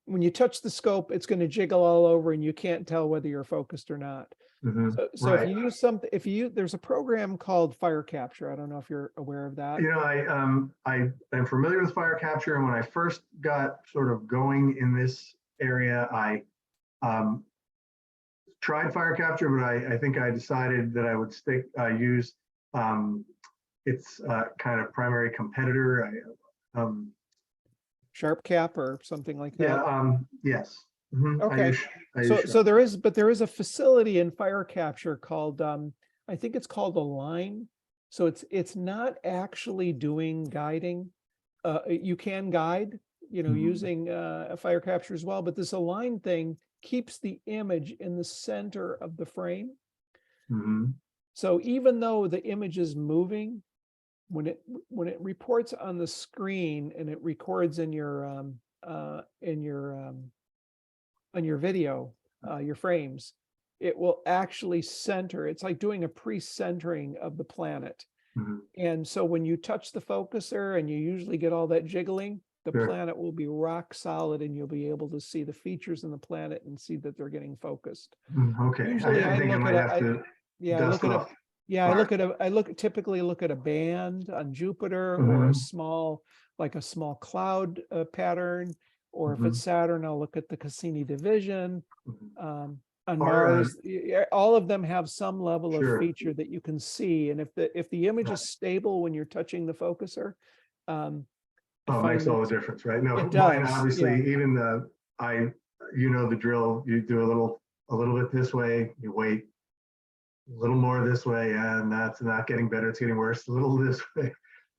Speaker 1: When you touch the scope, it's going to jiggle all over, and you can't tell whether you're focused or not. So if you use there's a program called Fire Capture. I don't know if you're aware of that.
Speaker 8: I am familiar with Fire Capture, and when I first got sort of going in this area, I tried Fire Capture, but I think I decided that I would use its kind of primary competitor.
Speaker 1: Sharp Cap or something like that.
Speaker 8: Yeah. Yes. Mhm. I
Speaker 1: Okay.
Speaker 8: use- I
Speaker 1: So,
Speaker 8: use-
Speaker 1: so there is a facility in fire capture called, I think it's called a line. So it's not actually doing guiding. You can guide,
Speaker 8: Mhm.
Speaker 1: using a fire capture as well, but this align thing keeps the image in the center of the frame.
Speaker 8: Mhm.
Speaker 1: So even though the image is moving, when it reports on the screen and it records in your on your video, your frames, it will actually center. It's like doing a pre-centering of the planet.
Speaker 8: Mhm.
Speaker 1: And so when you touch the focuser and you usually get all that jiggling, the
Speaker 8: Sure.
Speaker 1: planet will be rock solid and you'll be able to see the features in the planet and see that they're getting focused.
Speaker 8: Okay,
Speaker 1: Usually
Speaker 8: I think I
Speaker 1: look
Speaker 8: might
Speaker 1: at
Speaker 8: have to
Speaker 1: yeah, I
Speaker 8: dust
Speaker 1: look at
Speaker 8: off.
Speaker 1: typically look at a band on Jupiter or
Speaker 8: Mhm.
Speaker 1: a small cloud pattern, or if
Speaker 8: Mhm.
Speaker 1: it's Saturn, I'll look at the Cassini division.
Speaker 8: Mhm.
Speaker 1: On
Speaker 8: Are,
Speaker 1: Mars, all of them have some level of
Speaker 8: Sure.
Speaker 1: feature that you can see. And if the image is stable when you're touching the focuser, I
Speaker 8: Oh, it makes
Speaker 1: find
Speaker 8: all
Speaker 1: that
Speaker 8: the difference, right? No,
Speaker 1: it
Speaker 8: mine,
Speaker 1: does,
Speaker 8: obviously,
Speaker 1: yeah.
Speaker 8: even you know the drill, you do a little bit this way, you wait a little more this way, and that's not getting better, it's getting worse, a little this way,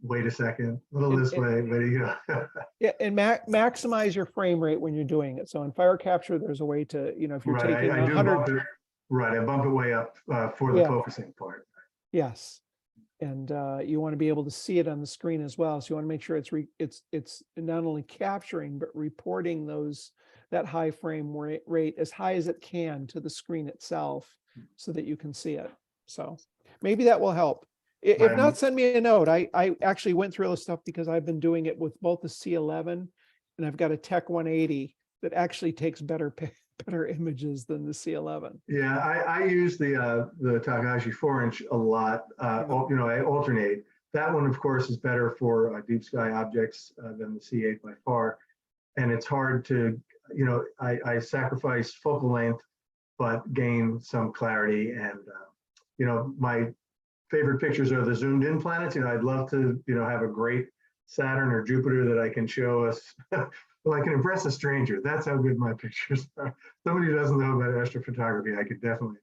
Speaker 8: wait a second, a little
Speaker 1: And-
Speaker 8: this way, there you go.
Speaker 1: Yeah, and maximize your frame rate when you're doing it. So in fire capture, there's a way to, if you're
Speaker 8: Right,
Speaker 1: taking
Speaker 8: I do
Speaker 1: 100,
Speaker 8: bump it, right, I bump it way up for the
Speaker 1: Yeah.
Speaker 8: focusing part.
Speaker 1: yes. And you want to be able to see it on the screen as well. So you want to make sure it's not only capturing, but reporting that high frame rate as high as it can to the screen itself so that you can see it. So maybe that will help. If
Speaker 8: I'm-
Speaker 1: not, send me a note. I actually went through all this stuff because I've been doing it with both the C11 and I've got a Tech 180 that actually takes better images than the C11.
Speaker 8: Yeah, I use the Takahashi 4-inch a lot. I alternate. That one, of course, is better for deep sky objects than the C8 by far. And it's hard to, I sacrifice focal length, but gain some clarity. And, my favorite pictures are the zoomed in planets. I'd love to, have a great Saturn or Jupiter that I can show us. Well, I can impress a stranger. That's how good my pictures are. Somebody who doesn't know about astrophotography, I could definitely.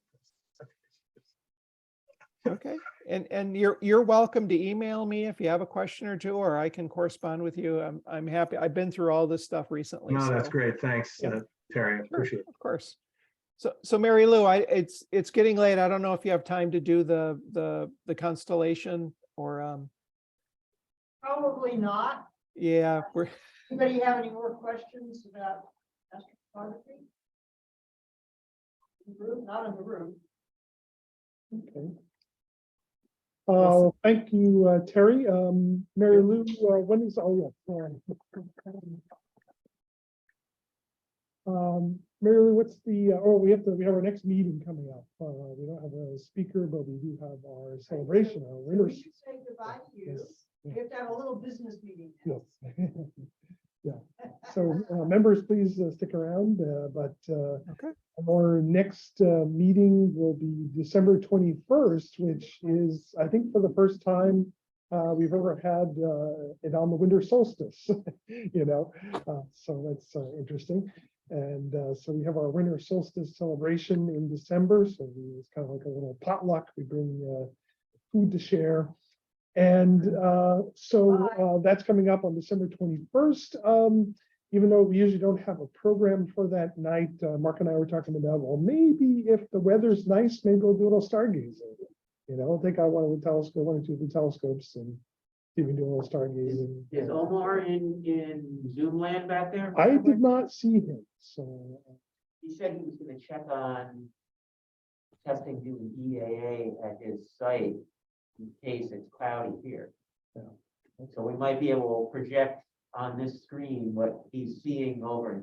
Speaker 1: Okay, and you're welcome to email me if you have a question or two, or I can correspond with you. I'm happy. I've been through all this stuff recently.
Speaker 8: No, that's
Speaker 1: so-
Speaker 8: great. Thanks,
Speaker 1: Yeah.
Speaker 8: Terry. I
Speaker 1: Sure,
Speaker 8: appreciate it.
Speaker 1: of course. So Mary Lou, it's getting late. I don't know if you have time to do the constellation or
Speaker 6: Probably not.
Speaker 1: yeah,
Speaker 6: Anybody have any more questions about astrophotography? In the room? Not in the room.
Speaker 7: Okay. Thank you, Terry. Mary Lou, when is, Mary Lou, what's the, we have our next meeting coming up. We don't have a speaker, but we do have our celebration, our
Speaker 6: So
Speaker 7: winter.
Speaker 6: we should say goodbye to you.
Speaker 7: Yes.
Speaker 6: We have to have a little business meeting. now.
Speaker 7: Yes. Yeah. So members, please stick around, but
Speaker 1: okay.
Speaker 7: our next meeting will be December 21st, which is, I think, for the first time we've ever had it on the winter solstice, so that's interesting. And so we have our winter solstice celebration in December. So it's kind of like a little potluck. We bring food to share. And so that's coming up on December 21st. Even though we usually don't have a program for that night, Mark and I were talking about, well, maybe if the weather's nice, maybe we'll do a little stargazing. Take out one or two of the telescopes and see if we can do a little stargazing.
Speaker 5: Is Omar in Zoom land back there?
Speaker 7: I did not see him, so
Speaker 5: He said he was gonna check on testing doing EAA at his site in case it's cloudy here.
Speaker 7: Yeah.
Speaker 5: So we might be able to project on this screen what he's seeing over in